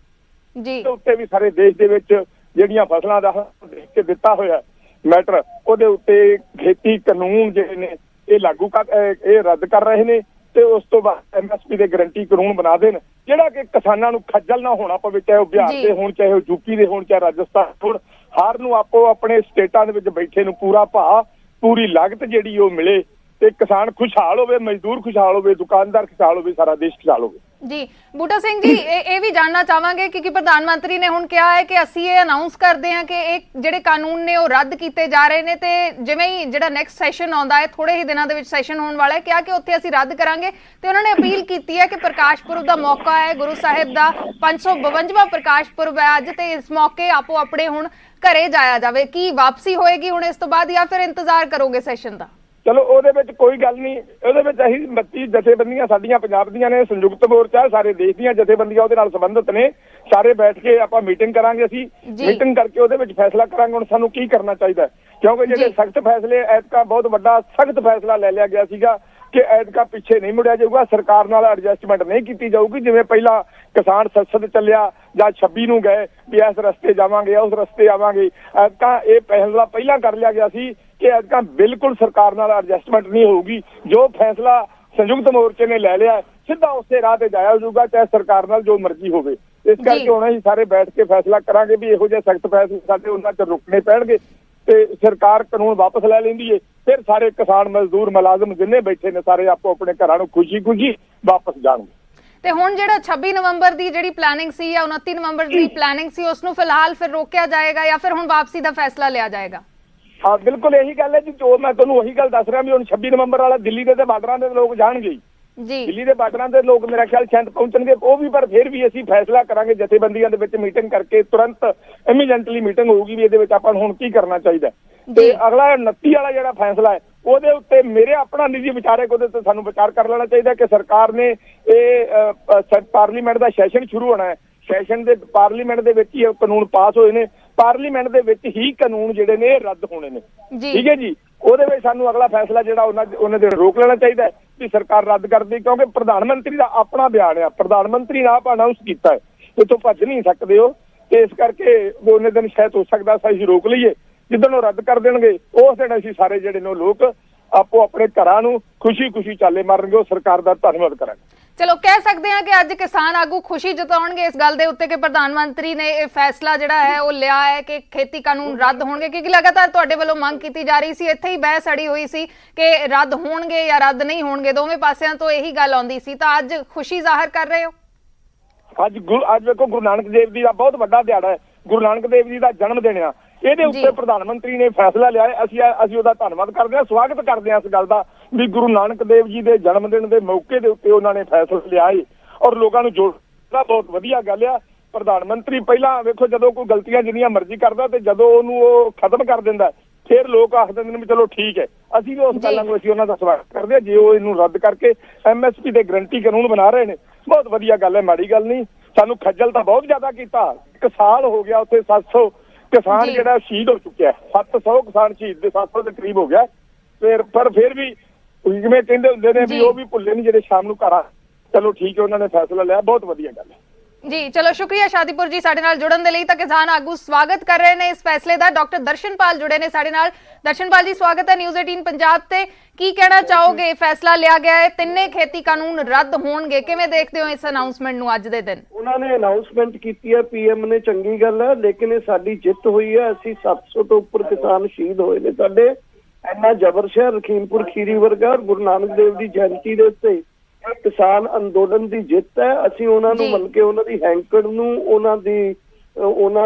[SPEAKER 2] ਜੀ
[SPEAKER 4] ਉੱਤੇ ਵੀ ਸਾਰੇ ਦੇਸ਼ ਦੇ ਵਿੱਚ ਜਿਹੜੀਆਂ ਫਸਲਾਂ ਦਾ ਦੇਖ ਕੇ ਦਿੱਤਾ ਹੋਇਆ ਮੈਟਰ, ਉਹਦੇ ਉੱਤੇ ਖੇਤੀ ਕਾਨੂੰਨ ਜਿਹੜੇ ਨੇ ਇਹ ਲਾਗੂ ਇਹ ਰੱਦ ਕਰ ਰਹੇ ਨੇ। ਤੇ ਉਸ ਤੋਂ ਬਾਅਦ ਐਮਐਸਪੀ ਦੇ ਗਰੰਟੀ ਕਾਨੂੰਨ ਬਣਾ ਦੇਣ, ਜਿਹੜਾ ਕਿ ਕਿਸਾਨਾਂ ਨੂੰ ਖੱਜਲ ਨਾ ਹੋਣਾ ਪਵੇ, ਚਾਹੇ ਉਹ ਬਿਹਾਰ ਦੇ ਹੋਣ, ਚਾਹੇ ਉਹ ਯੂਪੀ ਦੇ ਹੋਣ, ਚਾਹੇ ਰਾਜਸਥਾਨ ਹੋਣ। ਹਰ ਨੂੰ ਆਪੋ ਆਪਣੇ ਸਟੇਟਾਂ ਦੇ ਵਿੱਚ ਬੈਠੇ ਨੂੰ ਪੂਰਾ ਭਾਅ, ਪੂਰੀ ਲਾਗਤ ਜਿਹੜੀ ਉਹ ਮਿਲੇ ਤੇ ਕਿਸਾਨ ਖੁਸ਼ਹਾਲ ਹੋਵੇ, ਮਜ਼ਦੂਰ ਖੁਸ਼ਹਾਲ ਹੋਵੇ, ਦੁਕਾਨਦਾਰ ਖੁਸ਼ਹਾਲ ਹੋਵੇ, ਸਾਰਾ ਦੇਸ਼ ਖੁਸ਼ਹਾਲ ਹੋਵੇ।
[SPEAKER 2] ਜੀ ਬੂਟਾ ਸਿੰਘ ਜੀ, ਇਹ ਵੀ ਜਾਣਨਾ ਚਾਹਾਂਗੇ ਕਿ ਪ੍ਰਧਾਨ ਮੰਤਰੀ ਨੇ ਹੁਣ ਕਿਹਾ ਹੈ ਕਿ ਅਸੀਂ ਇਹ ਅਨਾਉਂਸ ਕਰਦੇ ਹਾਂ ਕਿ ਇਹ ਜਿਹੜੇ ਕਾਨੂੰਨ ਨੇ ਉਹ ਰੱਦ ਕੀਤੇ ਜਾ ਰਹੇ ਨੇ, ਤੇ ਜਿਵੇਂ ਹੀ ਜਿਹੜਾ ਨੈਕਸਟ ਸੈਸ਼ਨ ਆਉਂਦਾ ਹੈ, ਥੋੜੇ ਹੀ ਦਿਨਾਂ ਦੇ ਵਿੱਚ ਸੈਸ਼ਨ ਹੋਣ ਵਾਲਾ ਹੈ, ਕਿਹਾ ਕਿ ਉੱਥੇ ਅਸੀਂ ਰੱਦ ਕਰਾਂਗੇ। ਤੇ ਉਹਨਾਂ ਨੇ ਅਪੀਲ ਕੀਤੀ ਹੈ ਕਿ ਪ੍ਰਕਾਸ਼ ਪੁਰਬ ਦਾ ਮੌਕਾ ਹੈ, ਗੁਰੂ ਸਾਹਿਬ ਦਾ 552ਵਾਂ ਪ੍ਰਕਾਸ਼ ਪੁਰਬ ਹੈ ਅੱਜ, ਤੇ ਇਸ ਮੌਕੇ ਆਪੋ ਆਪਣੇ ਹੁਣ ਘਰੇ ਜਾਇਆ ਜਾਵੇ। ਕੀ ਵਾਪਸੀ ਹੋਏਗੀ ਹੁਣ ਇਸ ਤੋਂ ਬਾਅਦ, ਜਾਂ ਫਿਰ ਇੰਤਜ਼ਾਰ ਕਰੋਗੇ ਸੈਸ਼ਨ ਦਾ?
[SPEAKER 4] ਚਲੋ, ਉਹਦੇ ਵਿੱਚ ਕੋਈ ਗੱਲ ਨਹੀਂ। ਉਹਦੇ ਵਿੱਚ ਅਸੀਂ 32 ਜਥੇਬੰਦੀਆਂ ਸਾਡੀਆਂ ਪੰਜਾਬ ਦੀਆਂ ਨੇ, ਸੰਯੁਕਤ ਮੋਰਚਾ, ਸਾਰੇ ਦੇਸ਼ ਦੀਆਂ ਜਥੇਬੰਦੀਆਂ ਉਹਦੇ ਨਾਲ ਸੰਬੰਧਿਤ ਨੇ। ਸਾਰੇ ਬੈਠ ਕੇ ਆਪਾਂ ਮੀਟਿੰਗ ਕਰਾਂਗੇ, ਅਸੀਂ ਮੀਟਿੰਗ ਕਰਕੇ ਉਹਦੇ ਵਿੱਚ ਫੈਸਲਾ ਕਰਾਂਗੇ ਹੁਣ ਸਾਨੂੰ ਕੀ ਕਰਨਾ ਚਾਹੀਦਾ। ਕਿਉਂਕਿ ਜਿਹੜੇ ਸਖਤ ਫੈਸਲੇ, ਐਤਕਾਂ ਬਹੁਤ ਵੱਡਾ ਸਖਤ ਫੈਸਲਾ ਲੈ ਲਿਆ ਗਿਆ ਸੀਗਾ ਕਿ ਐਤਕਾ ਪਿੱਛੇ ਨਹੀਂ ਮੁੜਿਆ ਜਾਊਗਾ, ਸਰਕਾਰ ਨਾਲ ਐਡਜਸਟਮੈਂਟ ਨਹੀਂ ਕੀਤੀ ਜਾਊਗੀ। ਜਿਵੇਂ ਪਹਿਲਾਂ ਕਿਸਾਨ ਸੰਸਦ ਚੱਲਿਆ ਜਾਂ 26 ਨੂੰ ਗਏ ਵੀ ਇਸ ਰਸਤੇ ਜਾਵਾਂਗੇ, ਉਸ ਰਸਤੇ ਆਵਾਂਗੇ, ਐਤਕਾ ਇਹ ਫੈਸਲਾ ਪਹਿਲਾਂ ਕਰ ਲਿਆ ਗਿਆ ਸੀ ਕਿ ਐਤਕਾ ਬਿਲਕੁਲ ਸਰਕਾਰ ਨਾਲ ਐਡਜਸਟਮੈਂਟ ਨਹੀਂ ਹੋਊਗੀ। ਜੋ ਫੈਸਲਾ ਸੰਯੁਕਤ ਮੋਰਚੇ ਨੇ ਲੈ ਲਿਆ ਸਿੱਧਾ ਉਸੇ ਰਾਹ ਤੇ ਜਾਇਆ ਜਾਊਗਾ, ਚਾਹੇ ਸਰਕਾਰ ਨਾਲ ਜੋ ਮਰਜ਼ੀ ਹੋਵੇ। ਇਸ ਕਰਕੇ ਹੁਣ ਅਸੀਂ ਸਾਰੇ ਬੈਠ ਕੇ ਫੈਸਲਾ ਕਰਾਂਗੇ ਵੀ ਇਹੋ ਜਿਹੇ ਸਖਤ ਫੈਸਲੇ ਸਾਡੇ ਉਹਨਾਂ ਚ ਰੁਕਣੇ ਪੈਣਗੇ ਤੇ ਸਰਕਾਰ ਕਾਨੂੰਨ ਵਾਪਸ ਲੈ ਲੈਂਦੀ ਏ, ਫਿਰ ਸਾਰੇ ਕਿਸਾਨ ਮਜ਼ਦੂਰ ਮੁਲਾਜ਼ਮ ਜਿੰਨੇ ਬੈਠੇ ਨੇ ਸਾਰੇ ਆਪੋ ਆਪਣੇ ਘਰਾਂ ਨੂੰ ਖੁਸ਼ੀ ਵਾਪਸ ਜਾਣਗੇ।
[SPEAKER 2] ਤੇ ਹੁਣ ਜਿਹੜਾ 26 ਨਵੰਬਰ ਦੀ ਜਿਹੜੀ ਪਲੈਨਿੰਗ ਸੀ ਜਾਂ 29 ਨਵੰਬਰ ਦੀ ਪਲੈਨਿੰਗ ਸੀ ਉਸ ਨੂੰ ਫਿਲਹਾਲ ਫਿਰ ਰੋਕਿਆ ਜਾਏਗਾ ਜਾਂ ਫਿਰ ਹੁਣ ਵਾਪਸੀ ਦਾ ਫੈਸਲਾ ਲਿਆ ਜਾਏਗਾ?
[SPEAKER 4] ਹਾਂ ਬਿਲਕੁਲ ਇਹੀ ਗੱਲ ਹੈ ਜੀ, ਜੋ ਮੈਂ ਤੁਹਾਨੂੰ ਉਹੀ ਗੱਲ ਦੱਸ ਰਿਹਾ ਵੀ ਹੁਣ 26 ਨਵੰਬਰ ਵਾਲਾ ਦਿੱਲੀ ਦੇ ਤੇ ਬਾਰਡਰਾਂ ਦੇ ਲੋਕ ਜਾਣਗੇ
[SPEAKER 2] ਜੀ,
[SPEAKER 4] ਦਿੱਲੀ ਦੇ ਬਾਰਡਰਾਂ ਦੇ ਲੋਕ ਮੇਰਾ ਖਿਆਲ ਸ਼ਾਇਦ ਪਹੁੰਚਣਗੇ ਉਹ ਵੀ, ਪਰ ਫਿਰ ਵੀ ਅਸੀਂ ਫੈਸਲਾ ਕਰਾਂਗੇ ਜਥੇਬੰਦੀਆਂ ਦੇ ਵਿੱਚ ਮੀਟਿੰਗ ਕਰਕੇ, ਤੁਰੰਤ ਇਮੀਡੀਏਟਲੀ ਮੀਟਿੰਗ ਹੋਊਗੀ ਵੀ ਇਹਦੇ ਵਿੱਚ ਆਪਾਂ ਨੂੰ ਹੁਣ ਕੀ ਕਰਨਾ ਚਾਹੀਦਾ। ਤੇ ਅਗਲਾ 29 ਵਾਲਾ ਜਿਹੜਾ ਫੈਸਲਾ ਹੈ ਉਹਦੇ ਉੱਤੇ ਮੇਰੇ ਆਪਣਾ ਨਿੱਜੀ ਵਿਚਾਰ ਹੈ, ਉਹਦੇ ਤੇ ਸਾਨੂੰ ਵਿਚਾਰ ਕਰ ਲੈਣਾ ਚਾਹੀਦਾ ਕਿ ਸਰਕਾਰ ਨੇ ਇਹ ਪਾਰਲੀਮੈਂਟ ਦਾ ਸੈਸ਼ਨ ਸ਼ੁਰੂ ਹੋਣਾ ਹੈ, ਸੈਸ਼ਨ ਦੇ ਪਾਰਲੀਮੈਂਟ ਦੇ ਵਿੱਚ ਹੀ ਇਹ ਕਾਨੂੰਨ ਪਾਸ ਹੋਏ ਨੇ, ਪਾਰਲੀਮੈਂਟ ਦੇ ਵਿੱਚ ਹੀ ਕਾਨੂੰਨ ਜਿਹੜੇ ਨੇ ਰੱਦ ਹੋਣੇ ਨੇ, ਠੀਕ ਹੈ ਜੀ। ਉਹਦੇ ਵਿੱਚ ਸਾਨੂੰ ਅਗਲਾ ਫੈਸਲਾ ਜਿਹੜਾ ਉਹਨਾਂ ਦੇ ਰੋਕ ਲੈਣਾ ਚਾਹੀਦਾ ਵੀ ਸਰਕਾਰ ਰੱਦ ਕਰਦੀ, ਕਿਉਂਕਿ ਪ੍ਰਧਾਨ ਮੰਤਰੀ ਦਾ ਆਪਣਾ ਬਿਆਨ ਆ, ਪ੍ਰਧਾਨ ਮੰਤਰੀ ਨੇ ਆਪ ਅਨਾਉਂਸ ਕੀਤਾ ਹੈ, ਇੱਥੋਂ ਭੱਜ ਨਹੀਂ ਸਕਦੇ ਹੋ, ਤੇ ਇਸ ਕਰਕੇ ਉਹਨੇ ਦਿਨ ਸ਼ਾਇਦ ਹੋ ਸਕਦਾ ਅਸੀਂ ਰੋਕ ਲਈਏ। ਜਿੱਦਣ ਉਹ ਰੱਦ ਕਰ ਦੇਣਗੇ ਉਸ ਦਿਨ ਅਸੀਂ ਸਾਰੇ ਜਿਹੜੇ ਨੇ ਲੋਕ ਆਪੋ ਆਪਣੇ ਘਰਾਂ ਨੂੰ ਖੁਸ਼ੀ ਚਾਲੇ ਮਾਰਨਗੇ, ਉਹ ਸਰਕਾਰ ਦਾ ਧੰਨਵਾਦ ਕਰਾਂਗੇ।
[SPEAKER 2] ਚਲੋ ਕਹਿ ਸਕਦੇ ਹਾਂ ਕਿ ਅੱਜ ਕਿਸਾਨ ਆਗੂ ਖੁਸ਼ੀ ਜਤਾਉਣਗੇ ਇਸ ਗੱਲ ਦੇ ਉੱਤੇ ਕਿ ਪ੍ਰਧਾਨ ਮੰਤਰੀ ਨੇ ਇਹ ਫੈਸਲਾ ਜਿਹੜਾ ਹੈ ਉਹ ਲਿਆ ਹੈ ਕਿ ਖੇਤੀ ਕਾਨੂੰਨ ਰੱਦ ਹੋਣਗੇ, ਕਿਉਂਕਿ ਲਗਾਤਾਰ ਤੁਹਾਡੇ ਵੱਲੋਂ ਮੰਗ ਕੀਤੀ ਜਾ ਰਹੀ ਸੀ, ਇੱਥੇ ਹੀ ਬਹਿਸ ਅੜੀ ਹੋਈ ਸੀ ਕਿ ਰੱਦ ਹੋਣਗੇ ਜਾਂ ਰੱਦ ਨਹੀਂ ਹੋਣਗੇ, ਦੋਵੇਂ ਪਾਸਿਆਂ ਤੋਂ ਇਹੀ ਗੱਲ ਆਉਂਦੀ ਸੀ, ਤਾਂ ਅੱਜ ਖੁਸ਼ੀ ਜ਼ਾਹਰ ਕਰ ਰਹੇ ਹੋ?
[SPEAKER 4] ਅੱਜ ਵੇਖੋ ਗੁਰੂ ਨਾਨਕ ਦੇਵ ਜੀ ਦਾ ਬਹੁਤ ਵੱਡਾ ਦਿਹਾੜਾ ਹੈ, ਗੁਰੂ ਨਾਨਕ ਦੇਵ ਜੀ ਦਾ ਜਨਮ ਦਿਨ ਆ, ਇਹਦੇ ਉੱਤੇ ਪ੍ਰਧਾਨ ਮੰਤਰੀ ਨੇ ਫੈਸਲਾ ਲਿਆ ਹੈ। ਅਸੀਂ ਉਹਦਾ ਧੰਨਵਾਦ ਕਰਦੇ ਹਾਂ, ਸਵਾਗਤ ਕਰਦੇ ਹਾਂ ਇਸ ਗੱਲ ਦਾ ਵੀ ਗੁਰੂ ਨਾਨਕ ਦੇਵ ਜੀ ਦੇ ਜਨਮ ਦਿਨ ਦੇ ਮੌਕੇ ਦੇ ਉੱਤੇ ਉਹਨਾਂ ਨੇ ਫੈਸਲਾ ਲਿਆ ਹੈ ਔਰ ਲੋਕਾਂ ਨੂੰ ਜੋੜਨਾ ਬਹੁਤ ਵਧੀਆ ਗੱਲ ਆ। ਪ੍ਰਧਾਨ ਮੰਤਰੀ ਪਹਿਲਾਂ ਵੇਖੋ ਜਦੋਂ ਕੋਈ ਗਲਤੀਆਂ ਜਿੰਨੀਆਂ ਮਰਜ਼ੀ ਕਰਦਾ ਤੇ ਜਦੋਂ ਉਹਨੂੰ ਉਹ ਖਤਮ ਕਰ ਦਿੰਦਾ ਫਿਰ ਲੋਕ ਆਖਦੇ ਨੇ ਵੀ ਚਲੋ ਠੀਕ ਹੈ। ਅਸੀਂ ਵੀ ਉਸ ਗੱਲਾਂ ਨੂੰ ਅਸੀਂ ਉਹਨਾਂ ਦਾ ਸਵਾਗਤ ਕਰਦੇ ਹਾਂ। ਜੇ ਉਹ ਇਹਨੂੰ ਰੱਦ ਕਰਕੇ MSP ਦੇ ਗਰੰਟੀ ਕਾਨੂੰਨ ਬਣਾ ਰਹੇ ਨੇ ਬਹੁਤ ਵਧੀਆ ਗੱਲ ਹੈ, ਮਾੜੀ ਗੱਲ ਨਹੀਂ। ਸਾਨੂੰ ਖੱਜਲ ਤਾਂ ਬਹੁਤ ਜ਼ਿਆਦਾ ਕੀਤਾ, 1 ਸਾਲ ਹੋ ਗਿਆ ਉੱਥੇ 700 ਕਿਸਾਨ ਜਿਹੜਾ ਸ਼ਹੀਦ ਹੋ ਚੁੱਕਿਆ, 700 ਕਿਸਾਨ ਸ਼ਹੀਦ ਦੇ 700 ਦੇ ਕਰੀਬ ਹੋ ਗਿਆ। ਪਰ ਫਿਰ ਵੀ ਜਿਵੇਂ ਕਹਿੰਦੇ ਹੁੰਦੇ ਨੇ ਵੀ ਉਹ ਵੀ ਭੁੱਲੇ ਨਹੀਂ ਜਿਹੜੇ ਸ਼ਾਮ ਨੂੰ ਘਰ ਆ। ਚਲੋ ਠੀਕ ਹੈ, ਉਹਨਾਂ ਨੇ ਫੈਸਲਾ ਲਿਆ, ਬਹੁਤ ਵਧੀਆ ਗੱਲ ਹੈ
[SPEAKER 2] ਜੀ। ਚਲੋ ਸ਼ੁਕਰੀਆ ਸ਼ਾਦੀਪੁਰ ਜੀ ਸਾਡੇ ਨਾਲ ਜੁੜਨ ਦੇ ਲਈ। ਤਾਂ ਕਿਸਾਨ ਆਗੂ ਸਵਾਗਤ ਕਰ ਰਹੇ ਨੇ ਇਸ ਫੈਸਲੇ ਦਾ। ਡਾਕਟਰ ਦਰਸ਼ਨਪਾਲ ਜੁੜੇ ਨੇ ਸਾਡੇ ਨਾਲ। ਦਰਸ਼ਨਪਾਲ ਜੀ ਸਵਾਗਤ ਹੈ ਨਿਊਜ਼ 18 ਪੰਜਾਬ ਤੇ। ਕੀ ਕਹਿਣਾ ਚਾਹੋਗੇ, ਫੈਸਲਾ ਲਿਆ ਗਿਆ ਹੈ, ਤਿੰਨੇ ਖੇਤੀ ਕਾਨੂੰਨ ਰੱਦ ਹੋਣਗੇ, ਕਿਵੇਂ ਦੇਖਦੇ ਹੋ ਇਸ ਅਨਾਉਂਸਮੈਂਟ ਨੂੰ ਅੱਜ ਦੇ ਦਿਨ?
[SPEAKER 5] ਉਹਨਾਂ ਨੇ ਅਨਾਉਂਸਮੈਂਟ ਕੀਤੀ ਹੈ PM ਨੇ, ਚੰਗੀ ਗੱਲ ਹੈ, ਲੇਕਿਨ ਇਹ ਸਾਡੀ ਜਿੱਤ ਹੋਈ ਹੈ। ਅਸੀਂ 700 ਤੋਂ ਉੱਪਰ ਕਿਸਾਨ ਸ਼ਹੀਦ ਹੋਏ ਨੇ ਸਾਡੇ। ਇੰਨਾ ਜ਼ਬਰ ਸ਼ਹਿਰ ਲਖੀਮਪੁਰ ਖੀਰੀ ਵਰਗਾ ਗੁਰੂ ਨਾਨਕ ਦੇਵ ਦੀ ਜਯੰਤੀ ਦੇ ਉੱਤੇ ਕਿਸਾਨ ਅੰਦੋਲਨ ਦੀ ਜਿੱਤ ਹੈ। ਅਸੀਂ ਉਹਨਾਂ ਨੂੰ ਮਿਲ ਕੇ ਉਹਨਾਂ ਦੀ ਹੈਂਕੜ ਨੂੰ, ਉਹਨਾਂ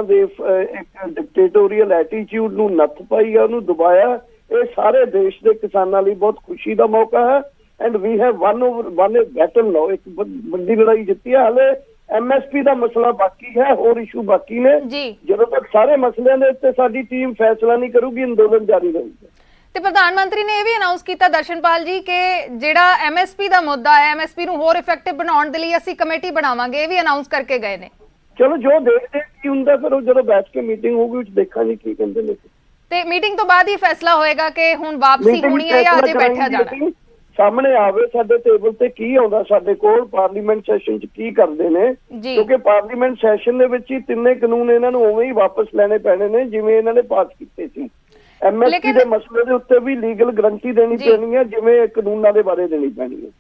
[SPEAKER 5] ਦੇ ਇੱਕ ਡਿਕਟੇਟੋਰੀਅਲ ਐਟੀਟਿਊਡ ਨੂੰ ਨੱਥ ਪਾਈ ਹੈ, ਉਹਨੂੰ ਦਬਾਇਆ। ਇਹ ਸਾਰੇ ਦੇਸ਼ ਦੇ ਕਿਸਾਨਾਂ ਲਈ ਬਹੁਤ ਖੁਸ਼ੀ ਦਾ ਮੌਕਾ ਹੈ। And we have won battle now, ਇੱਕ ਵੱਡੀ ਲੜਾਈ ਜਿੱਤੀ ਹੈ। ਹਾਲੇ MSP ਦਾ ਮਸਲਾ ਬਾਕੀ ਹੈ, ਹੋਰ ਇਸ਼ੂ ਬਾਕੀ ਨੇ। ਜਦੋਂ ਤੱਕ ਸਾਰੇ ਮਸਲਿਆਂ ਦੇ ਉੱਤੇ ਸਾਡੀ ਟੀਮ ਫੈਸਲਾ ਨਹੀਂ ਕਰੂਗੀ, ਅੰਦੋਲਨ ਜਾਰੀ ਰਹੇਗਾ।
[SPEAKER 2] ਤੇ ਪ੍ਰਧਾਨ ਮੰਤਰੀ ਨੇ ਇਹ ਵੀ ਅਨਾਉਂਸ ਕੀਤਾ ਦਰਸ਼ਨਪਾਲ ਜੀ ਕਿ ਜਿਹੜਾ MSP ਦਾ ਮੁੱਦਾ ਹੈ, MSP ਨੂੰ ਹੋਰ ਇਫੈਕਟਿਵ ਬਣਾਉਣ ਦੇ ਲਈ ਅਸੀਂ ਕਮੇਟੀ ਬਣਾਵਾਂਗੇ, ਇਹ ਵੀ ਅਨਾਉਂਸ ਕਰਕੇ ਗਏ ਨੇ।
[SPEAKER 5] ਚਲੋ ਜੋ ਦੇਖਦੇ ਕੀ ਹੁੰਦਾ, ਫਿਰ ਉਹ ਜਦੋਂ ਬੈਠ ਕੇ ਮੀਟਿੰਗ ਹੋਊਗੀ ਉਹ ਦੇਖਾਂਗੇ ਕੀ ਕਹਿੰਦੇ ਨੇ। ਤੇ
[SPEAKER 2] ਮੀਟਿੰਗ ਤੋਂ ਬਾਅਦ ਹੀ ਫੈਸਲਾ ਹੋਏਗਾ ਕਿ ਹੁਣ ਵਾਪਸੀ ਹੋਣੀ ਹੈ ਜਾਂ ਅਜੇ ਬੈਠਿਆ ਜਾਣਾ।
[SPEAKER 5] ਸਾਹਮਣੇ ਆਵੇ ਸਾਡੇ ਟੇਬਲ ਤੇ ਕੀ ਆਉਂਦਾ, ਸਾਡੇ ਕੋਲ ਪਾਰਲੀਮੈਂਟ ਸੈਸ਼ਨ 'ਚ ਕੀ ਕਰਦੇ ਨੇ, ਕਿਉਂਕਿ ਪਾਰਲੀਮੈਂਟ ਸੈਸ਼ਨ ਦੇ ਵਿੱਚ ਹੀ ਤਿੰਨੇ ਕਾਨੂੰਨ ਇਹਨਾਂ ਨੂੰ ਉਵੇਂ ਹੀ ਵਾਪਸ ਲੈਣੇ ਪੈਣੇ ਨੇ ਜਿਵੇਂ ਇਹਨਾਂ ਨੇ ਪਾਸ ਕੀਤੇ ਸੀ। MSP ਦੇ ਮਸਲੇ ਦੇ ਉੱਤੇ ਵੀ ਲੀਗਲ ਗਰੰਟੀ ਦੇਣੀ ਪੈਣੀ ਹੈ, ਜਿਵੇਂ ਕਾਨੂੰਨਾਂ ਦੇ ਬਾਰੇ ਦੇਣੀ ਪੈਣੀ ਹੈ।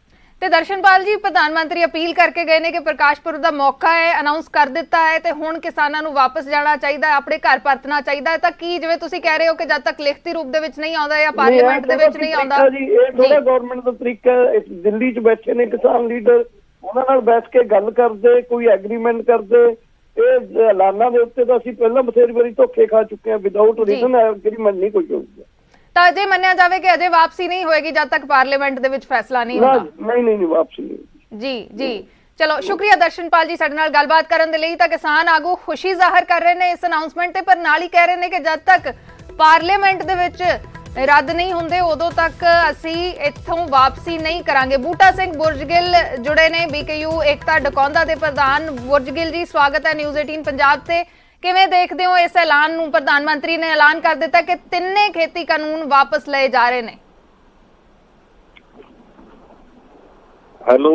[SPEAKER 2] ਤੇ ਦਰਸ਼ਨਪਾਲ ਜੀ ਪ੍ਰਧਾਨ ਮੰਤਰੀ ਅਪੀਲ ਕਰਕੇ ਗਏ ਨੇ ਕਿ ਪ੍ਰਕਾਸ਼ ਪੁਰਬ ਦਾ ਮੌਕਾ ਹੈ, ਅਨਾਉਂਸ ਕਰ ਦਿੱਤਾ ਹੈ ਤੇ ਹੁਣ ਕਿਸਾਨਾਂ ਨੂੰ ਵਾਪਸ ਜਾਣਾ ਚਾਹੀਦਾ ਹੈ, ਆਪਣੇ ਘਰ ਪਰਤਣਾ ਚਾਹੀਦਾ ਹੈ। ਤਾਂ ਕੀ ਜਿਵੇਂ ਤੁਸੀਂ ਕਹਿ ਰਹੇ ਹੋ ਕਿ ਜਦ ਤੱਕ ਲਿਖਤੀ ਰੂਪ ਦੇ ਵਿੱਚ ਨਹੀਂ ਆਉਂਦਾ ਜਾਂ ਪਾਰਲੀਮੈਂਟ ਦੇ ਵਿੱਚ ਨਹੀਂ ਆਉਂਦਾ
[SPEAKER 5] ਜੀ, ਇਹ ਥੋੜਾ ਗਵਰਨਮੈਂਟ ਦਾ ਤਰੀਕਾ। ਦਿੱਲੀ 'ਚ ਬੈਠੇ ਨੇ ਕਿਸਾਨ ਲੀਡਰ, ਉਹਨਾਂ ਨਾਲ ਬੈਠ ਕੇ ਗੱਲ ਕਰਦੇ, ਕੋਈ ਐਗਰੀਮੈਂਟ ਕਰਦੇ। ਇਹ ਐਲਾਨਾਂ ਦੇ ਉੱਤੇ ਤਾਂ ਅਸੀਂ ਪਹਿਲਾਂ ਬਥੇਰੀ ਵਾਰੀ ਧੋਖੇ ਖਾ ਚੁੱਕੇ ਹਾਂ। ਵਿਦਆਊਟ ਰੀਜ਼ਨ ਐਗਰੀਮੈਂਟ ਨਹੀਂ ਕੋਈ ਹੋਊਗਾ।
[SPEAKER 2] ਤਾਂ ਅਜੇ ਮੰਨਿਆ ਜਾਵੇ ਕਿ ਅਜੇ ਵਾਪਸੀ ਨਹੀਂ ਹੋਏਗੀ ਜਦ ਤੱਕ ਪਾਰਲੀਮੈਂਟ ਦੇ ਵਿੱਚ ਫੈਸਲਾ ਨਹੀਂ ਹੁੰਦਾ?
[SPEAKER 5] ਨਹੀਂ ਵਾਪਸੀ ਨਹੀਂ।
[SPEAKER 2] ਜੀ ਚਲੋ ਸ਼ੁਕਰੀਆ ਦਰਸ਼ਨਪਾਲ ਜੀ ਸਾਡੇ ਨਾਲ ਗੱਲਬਾਤ ਕਰਨ ਦੇ ਲਈ। ਤਾਂ ਕਿਸਾਨ ਆਗੂ ਖੁਸ਼ੀ ਜ਼ਾਹਰ ਕਰ ਰਹੇ ਨੇ ਇਸ ਅਨਾਉਂਸਮੈਂਟ ਤੇ, ਪਰ ਨਾਲ ਹੀ ਕਹਿ ਰਹੇ ਨੇ ਕਿ ਜਦ ਤੱਕ ਪਾਰਲੀਮੈਂਟ ਦੇ ਵਿੱਚ ਰੱਦ ਨਹੀਂ ਹੁੰਦੇ ਉਦੋਂ ਤੱਕ ਅਸੀਂ ਇੱਥੋਂ ਵਾਪਸੀ ਨਹੀਂ ਕਰਾਂਗੇ। ਬੂਟਾ ਸਿੰਘ ਬੁਰਜਗਿੱਲ ਜੁੜੇ ਨੇ, BKU ਏਕਤਾ ਡਕੌਂਦਾ ਦੇ ਪ੍ਰਧਾਨ। ਬੁਰਜਗਿੱਲ ਜੀ ਸਵਾਗਤ ਹੈ ਨਿਊਜ਼ 18 ਪੰਜਾਬ ਤੇ। ਕਿਵੇਂ ਦੇਖਦੇ ਹੋ ਇਸ ਐਲਾਨ ਨੂੰ? ਪ੍ਰਧਾਨ ਮੰਤਰੀ ਨੇ ਐਲਾਨ ਕਰ ਦਿੱਤਾ ਕਿ ਤਿੰਨੇ ਖੇਤੀ ਕਾਨੂੰਨ ਵਾਪਸ ਲਏ ਜਾ ਰਹੇ ਨੇ।
[SPEAKER 4] हेलो।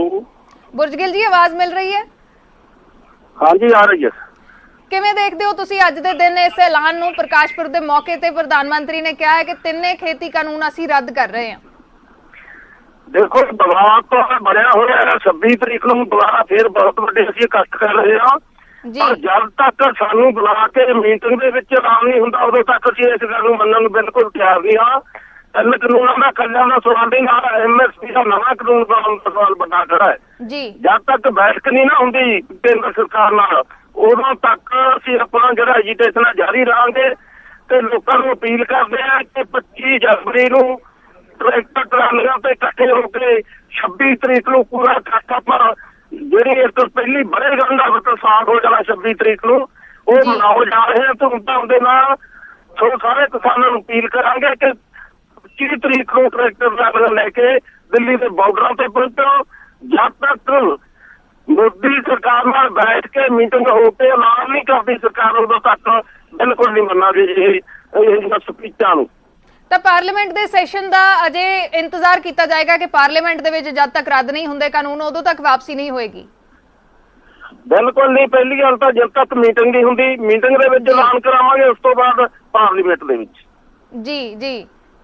[SPEAKER 2] बुर्जगिल जी आवाज मिल रही है?
[SPEAKER 4] हाँ जी आ रही है।
[SPEAKER 2] ਕਿਵੇਂ ਦੇਖਦੇ ਹੋ ਤੁਸੀਂ ਅੱਜ ਦੇ ਦਿਨ ਇਸ ਐਲਾਨ ਨੂੰ? ਪ੍ਰਕਾਸ਼ ਪੁਰਬ ਦੇ ਮੌਕੇ ਤੇ ਪ੍ਰਧਾਨ ਮੰਤਰੀ ਨੇ ਕਿਹਾ ਹੈ ਕਿ ਤਿੰਨੇ ਖੇਤੀ ਕਾਨੂੰਨ ਅਸੀਂ ਰੱਦ ਕਰ ਰਹੇ ਹਾਂ।
[SPEAKER 4] ਦੇਖੋ ਦਬਾਅ ਤਾਂ ਬਣਿਆ ਹੋਇਆ ਹੈ। 26 ਤਰੀਕ ਨੂੰ ਦੁਬਾਰਾ ਫੇਰ ਬਹੁਤ ਵੱਡੇ ਅਸੀਂ ਇਕੱਠ ਕਰ ਰਹੇ ਹਾਂ
[SPEAKER 2] ਜੀ
[SPEAKER 4] ਪਰ ਜਦ ਤੱਕ ਸਾਨੂੰ ਬੁਲਾ ਕੇ ਮੀਟਿੰਗ ਦੇ ਵਿੱਚ ਐਲਾਨ ਨਹੀਂ ਹੁੰਦਾ ਉਦੋਂ ਤੱਕ ਅਸੀਂ ਇਸ ਗੱਲ ਨੂੰ ਮੰਨਣ ਨੂੰ ਬਿਲਕੁਲ ਤਿਆਰ ਨਹੀਂ ਹਾਂ। ਤਿੰਨ ਕਾਨੂੰਨਾਂ ਦਾ ਕੱਲਿਆਂ ਦਾ ਸਵਾਲ ਨਹੀਂ, ਨਾਲ MSP ਦਾ ਨਵਾਂ ਕਾਨੂੰਨ ਬਣਾਉਣ ਦਾ ਸਵਾਲ ਵੱਡਾ ਖੜਾ ਹੈ।
[SPEAKER 2] ਜੀ
[SPEAKER 4] ਜਦ ਤੱਕ ਬੈਠਕ ਨਹੀਂ ਨਾ ਹੁੰਦੀ ਕੇਂਦਰ ਸਰਕਾਰ ਨਾਲ ਉਦੋਂ ਤੱਕ ਅਸੀਂ ਆਪਣਾ ਜਿਹੜਾ ਐਜੀਟੇਸ਼ਨ ਜਾਰੀ ਰਹਾਂਗੇ ਤੇ ਲੋਕਾਂ ਨੂੰ ਅਪੀਲ ਕਰਦੇ ਹਾਂ ਕਿ 25 ਜਨਵਰੀ ਨੂੰ ਟਰੈਕਟਰ ਟਰਾਲੀਆਂ ਤੇ ਇਕੱਠੇ ਹੋ ਕੇ 26 ਤਰੀਕ ਨੂੰ ਪੂਰਾ ਇਕੱਠ ਆਪਾਂ ਜਿਹੜੀ ਇਸ ਤੋਂ ਪਹਿਲੀ ਬੜੇਗੰਢ ਦਾ ਮਤਲਬ ਸਾਲ ਹੋ ਜਾਣਾ 26 ਤਰੀਕ ਨੂੰ ਉਹ
[SPEAKER 2] ਜੀ।
[SPEAKER 4] ਮਨਾਓ ਜਾ ਰਹੇ ਹਾਂ। ਧੂਮਧਾਮ ਦੇ ਨਾਲ ਸੋ ਸਾਰੇ ਕਿਸਾਨਾਂ ਨੂੰ ਅਪੀਲ ਕਰਾਂਗੇ ਕਿ 25 ਤਰੀਕ ਨੂੰ ਟਰੈਕਟਰ ਟਰਾਲੀਆਂ ਲੈ ਕੇ ਦਿੱਲੀ ਦੇ ਬਾਰਡਰਾਂ ਤੇ ਪਹੁੰਚੋ। ਜਦ ਤੱਕ ਮੋਦੀ ਸਰਕਾਰ ਨਾਲ ਬੈਠ ਕੇ ਮੀਟਿੰਗ ਹੋ ਕੇ ਐਲਾਨ ਨਹੀਂ ਕਰਦੀ ਸਰਕਾਰ ਉਦੋਂ ਤੱਕ ਬਿਲਕੁਲ ਨਹੀਂ ਮੰਨਾਂਗੇ ਇਹ ਸਪੀਚਾਂ ਨੂੰ।
[SPEAKER 2] ਤਾਂ ਪਾਰਲੀਮੈਂਟ ਦੇ ਸੈਸ਼ਨ ਦਾ ਅਜੇ ਇੰਤਜ਼ਾਰ ਕੀਤਾ ਜਾਏਗਾ ਕਿ ਪਾਰਲੀਮੈਂਟ ਦੇ ਵਿੱਚ ਜਦ ਤੱਕ ਰੱਦ ਨਹੀਂ ਹੁੰਦੇ ਕਾਨੂੰਨ ਉਦੋਂ ਤੱਕ ਵਾਪਸੀ ਨਹੀਂ ਹੋਏਗੀ।
[SPEAKER 4] ਬਿਲਕੁਲ ਨਹੀਂ। ਪਹਿਲੀ ਗੱਲ ਤਾਂ ਜਦ ਤੱਕ ਮੀਟਿੰਗ ਨਹੀਂ ਹੁੰਦੀ ਮੀਟਿੰਗ ਦੇ ਵਿੱਚ ਐਲਾਨ ਕਰਾਵਾਂਗੇ ਉਸ ਤੋਂ ਬਾਅਦ ਪਾਰਲੀਮੈਂਟ ਦੇ ਵਿੱਚ।
[SPEAKER 2] ਜੀ ਜੀ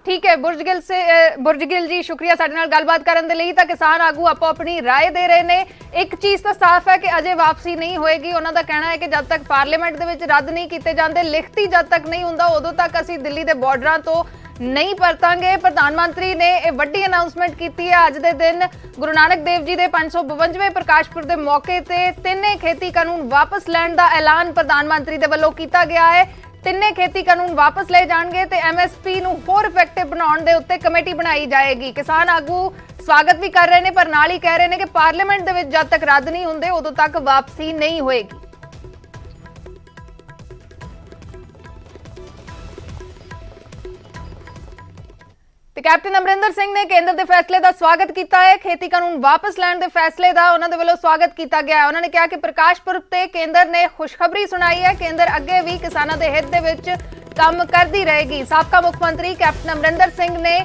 [SPEAKER 2] ਠੀਕ ਹੈ। ਬੁਰਜਗਿਲ ਜੀ ਸ਼ੁਕਰੀਆ ਸਾਡੇ ਨਾਲ ਗੱਲਬਾਤ ਕਰਨ ਦੇ ਲਈ। ਤਾਂ ਕਿਸਾਨ ਆਗੂ ਆਪੋ ਆਪਣੀ ਰਾਏ ਦੇ ਰਹੇ ਨੇ। ਇੱਕ ਚੀਜ਼ ਤਾਂ ਸਾਫ਼ ਹੈ ਕਿ ਅਜੇ ਵਾਪਸੀ ਨਹੀਂ ਹੋਏਗੀ। ਉਹਨਾਂ ਦਾ ਕਹਿਣਾ ਹੈ ਕਿ ਜਦ ਤੱਕ ਪਾਰਲੀਮੈਂਟ ਦੇ ਵਿੱਚ ਰੱਦ ਨਹੀਂ ਕੀਤੇ ਜਾਂਦੇ, ਲਿਖਤੀ ਜਦ ਤੱਕ ਨਹੀਂ ਹੁੰਦਾ ਉਦੋਂ ਤੱਕ ਅਸੀਂ ਦਿੱਲੀ ਦੇ ਬਾਰਡਰਾਂ ਤੋਂ ਨਹੀਂ ਪਰਤਾਂਗੇ। ਪ੍ਰਧਾਨ ਮੰਤਰੀ ਨੇ ਇਹ ਵੱਡੀ ਅਨਾਉਂਸਮੈਂਟ ਕੀਤੀ ਹੈ ਅੱਜ ਦੇ ਦਿਨ ਗੁਰੂ ਨਾਨਕ ਦੇਵ ਜੀ ਦੇ 552ਵੇਂ ਪ੍ਰਕਾਸ਼ ਪੁਰਬ ਦੇ ਮੌਕੇ ਤੇ ਤਿੰਨੇ ਖੇਤੀ ਕਾਨੂੰਨ ਵਾਪਸ ਲੈਣ ਦਾ ਐਲਾਨ ਪ੍ਰਧਾਨ ਮੰਤਰੀ ਦੇ ਵੱਲੋਂ ਕੀਤਾ ਗਿਆ ਹੈ। ਤਿੰਨੇ ਖੇਤੀ ਕਾਨੂੰਨ ਵਾਪਸ ਲਏ ਜਾਣਗੇ ਤੇ MSP ਨੂੰ ਹੋਰ ਇਫੈਕਟਿਵ ਬਣਾਉਣ ਦੇ ਉੱਤੇ ਕਮੇਟੀ ਬਣਾਈ ਜਾਏਗੀ। ਕਿਸਾਨ ਆਗੂ ਸਵਾਗਤ ਵੀ ਕਰ ਰਹੇ ਨੇ ਪਰ ਨਾਲ ਹੀ ਕਹਿ ਰਹੇ ਨੇ ਕਿ ਪਾਰਲੀਮੈਂਟ ਦੇ ਵਿੱਚ ਜਦ ਤੱਕ ਰੱਦ ਨਹੀਂ ਹੁੰਦੇ ਉਦੋਂ ਤੱਕ ਵਾਪਸੀ ਨਹੀਂ ਹੋਏਗੀ। ਤੇ ਕੈਪਟਨ ਅਮਰਿੰਦਰ ਸਿੰਘ ਨੇ ਕੇਂਦਰ ਦੇ ਫੈਸਲੇ ਦਾ ਸਵਾਗਤ ਕੀਤਾ ਹੈ। ਖੇਤੀ ਕਾਨੂੰਨ ਵਾਪਸ ਲੈਣ ਦੇ ਫੈਸਲੇ ਦਾ ਉਹਨਾਂ ਦੇ ਵੱਲੋਂ ਸਵਾਗਤ ਕੀਤਾ ਗਿਆ ਹੈ। ਉਹਨਾਂ ਨੇ ਕਿਹਾ ਕਿ ਪ੍ਰਕਾਸ਼ ਪੁਰਬ ਤੇ ਕੇਂਦਰ ਨੇ ਖੁਸ਼ਖਬਰੀ ਸੁਣਾਈ ਹੈ। ਕੇਂਦਰ ਅੱਗੇ ਵੀ ਕਿਸਾਨਾਂ ਦੇ ਹਿੱਤ ਦੇ ਵਿੱਚ ਕੰਮ ਕਰਦੀ ਰਹੇਗੀ। ਸਾਬਕਾ ਮੁੱਖ ਮੰਤਰੀ ਕੈਪਟਨ ਅਮਰਿੰਦਰ ਸਿੰਘ ਨੇ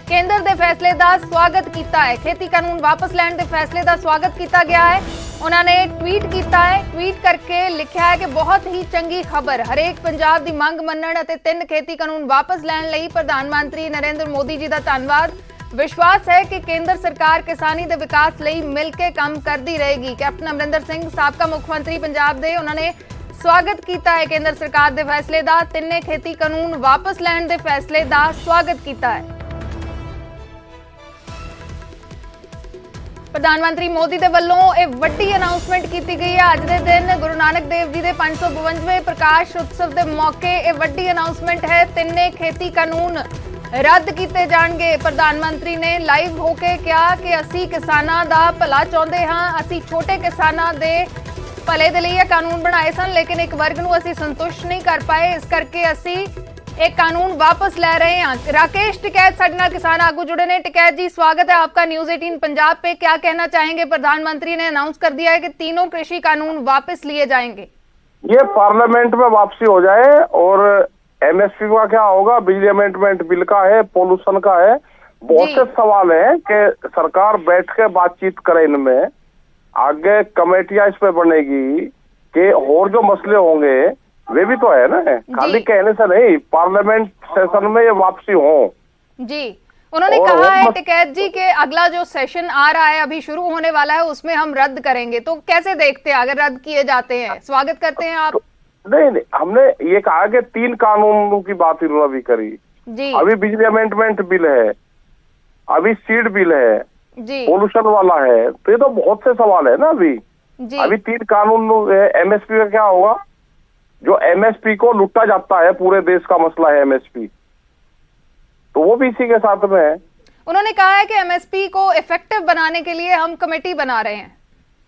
[SPEAKER 2] ਕੇਂਦਰ ਦੇ ਫੈਸਲੇ ਦਾ ਸਵਾਗਤ ਕੀਤਾ ਹੈ। ਖੇਤੀ ਕਾਨੂੰਨ ਵਾਪਸ ਲੈਣ ਦੇ ਫੈਸਲੇ ਦਾ ਸਵਾਗਤ ਕੀਤਾ ਗਿਆ ਹੈ। ਉਹਨਾਂ ਨੇ ਟਵੀਟ ਕੀਤਾ ਹੈ। ਟਵੀਟ ਕਰਕੇ ਲਿਖਿਆ ਹੈ ਕਿ ਬਹੁਤ ਹੀ ਚੰਗੀ ਖਬਰ, ਹਰੇਕ ਪੰਜਾਬ ਦੀ ਮੰਗ ਮੰਨਣ ਅਤੇ ਤਿੰਨ ਖੇਤੀ ਕਾਨੂੰਨ ਵਾਪਸ ਲੈਣ ਲਈ ਪ੍ਰਧਾਨ ਮੰਤਰੀ ਨਰਿੰਦਰ ਮੋਦੀ ਜੀ ਦਾ ਧੰਨਵਾਦ। ਵਿਸ਼ਵਾਸ ਹੈ ਕਿ ਕੇਂਦਰ ਸਰਕਾਰ ਕਿਸਾਨੀ ਦੇ ਵਿਕਾਸ ਲਈ ਮਿਲ ਕੇ ਕੰਮ ਕਰਦੀ ਰਹੇਗੀ। ਕੈਪਟਨ ਅਮਰਿੰਦਰ ਸਿੰਘ ਸਾਬਕਾ ਮੁੱਖ ਮੰਤਰੀ ਪੰਜਾਬ ਦੇ, ਉਹਨਾਂ ਨੇ ਸਵਾਗਤ ਕੀਤਾ ਹੈ ਕੇਂਦਰ ਸਰਕਾਰ ਦੇ ਫੈਸਲੇ ਦਾ। ਤਿੰਨੇ ਖੇਤੀ ਕਾਨੂੰਨ ਵਾਪਸ ਲੈਣ ਦੇ ਫੈਸਲੇ ਦਾ ਸਵਾਗਤ ਕੀਤਾ ਹੈ। ਪ੍ਰਧਾਨ ਮੰਤਰੀ ਮੋਦੀ ਦੇ ਵੱਲੋਂ ਇਹ ਵੱਡੀ ਅਨਾਉਂਸਮੈਂਟ ਕੀਤੀ ਗਈ ਹੈ ਅੱਜ ਦੇ ਦਿਨ ਗੁਰੂ ਨਾਨਕ ਦੇਵ ਜੀ ਦੇ 552ਵੇਂ ਪ੍ਰਕਾਸ਼ ਉਤਸਵ ਦੇ ਮੌਕੇ। ਇਹ ਵੱਡੀ ਅਨਾਉਂਸਮੈਂਟ ਹੈ। ਤਿੰਨੇ ਖੇਤੀ ਕਾਨੂੰਨ ਰੱਦ ਕੀਤੇ ਜਾਣਗੇ। ਪ੍ਰਧਾਨ ਮੰਤਰੀ ਨੇ ਲਾਈਵ ਹੋ ਕੇ ਕਿਹਾ ਕਿ ਅਸੀਂ ਕਿਸਾਨਾਂ ਦਾ ਭਲਾ ਚਾਹੁੰਦੇ ਹਾਂ। ਅਸੀਂ ਛੋਟੇ ਕਿਸਾਨਾਂ ਦੇ ਭਲੇ ਦੇ ਲਈ ਇਹ ਕਾਨੂੰਨ ਬਣਾਏ ਸਨ ਲੇਕਿਨ ਇੱਕ ਵਰਗ ਨੂੰ ਅਸੀਂ ਸੰਤੁਸ਼ਟ ਨਹੀਂ ਕਰ ਪਾਏ, ਇਸ ਕਰਕੇ ਅਸੀਂ एक कानून वापस ले रहे हैं। राकेश टिकैत साडे नाल किसान आगू जुड़े ने। टिकैत जी स्वागत है आपका न्यूज़ 18 पंजाब पे। क्या कहना चाहेंगे? प्रधानमंत्री ने अनाउंस कर दिया है कि तीनों कृषि कानून वापस लिए जाएंगे।
[SPEAKER 4] ये पार्लियामेंट में वापसी हो जाए और MSP का क्या होगा, बिजली अमेंडमेंट बिल का है, पोल्यूशन का है, बहुत से सवाल है कि सरकार बैठ के बातचीत करे इनमें। आगे कमेटियां इस पे बनेगी कि और जो मसले होंगे वे भी तो है ना, खाली कहने से नहीं, पार्लियामेंट सेशन में ये वापसी हो।
[SPEAKER 2] जी उन्होंने कहा है टिकैत जी कि अगला जो सेशन आ रहा है अभी शुरू होने वाला है उसमें हम रद्द करेंगे। तो कैसे देखते हैं अगर रद्द किए जाते हैं? स्वागत करते हैं आप?
[SPEAKER 4] नहीं, हमने ये कहा कि 3 कानूनों की बात इन्होंने भी करी
[SPEAKER 2] जी।
[SPEAKER 4] अभी बिजली अमेंडमेंट बिल है, अभी सीड बिल है
[SPEAKER 2] जी,
[SPEAKER 4] पोल्यूशन वाला है, तो ये तो बहुत से सवाल है ना अभी
[SPEAKER 2] जी।
[SPEAKER 4] अभी 3 कानून। MSP का क्या होगा? जो MSP को लुटा जाता है, पूरे देश का मसला है MSP, तो वो भी इसी के साथ में है।
[SPEAKER 2] उन्होंने कहा है कि MSP को इफेक्टिव बनाने के लिए हम कमेटी बना रहे हैं।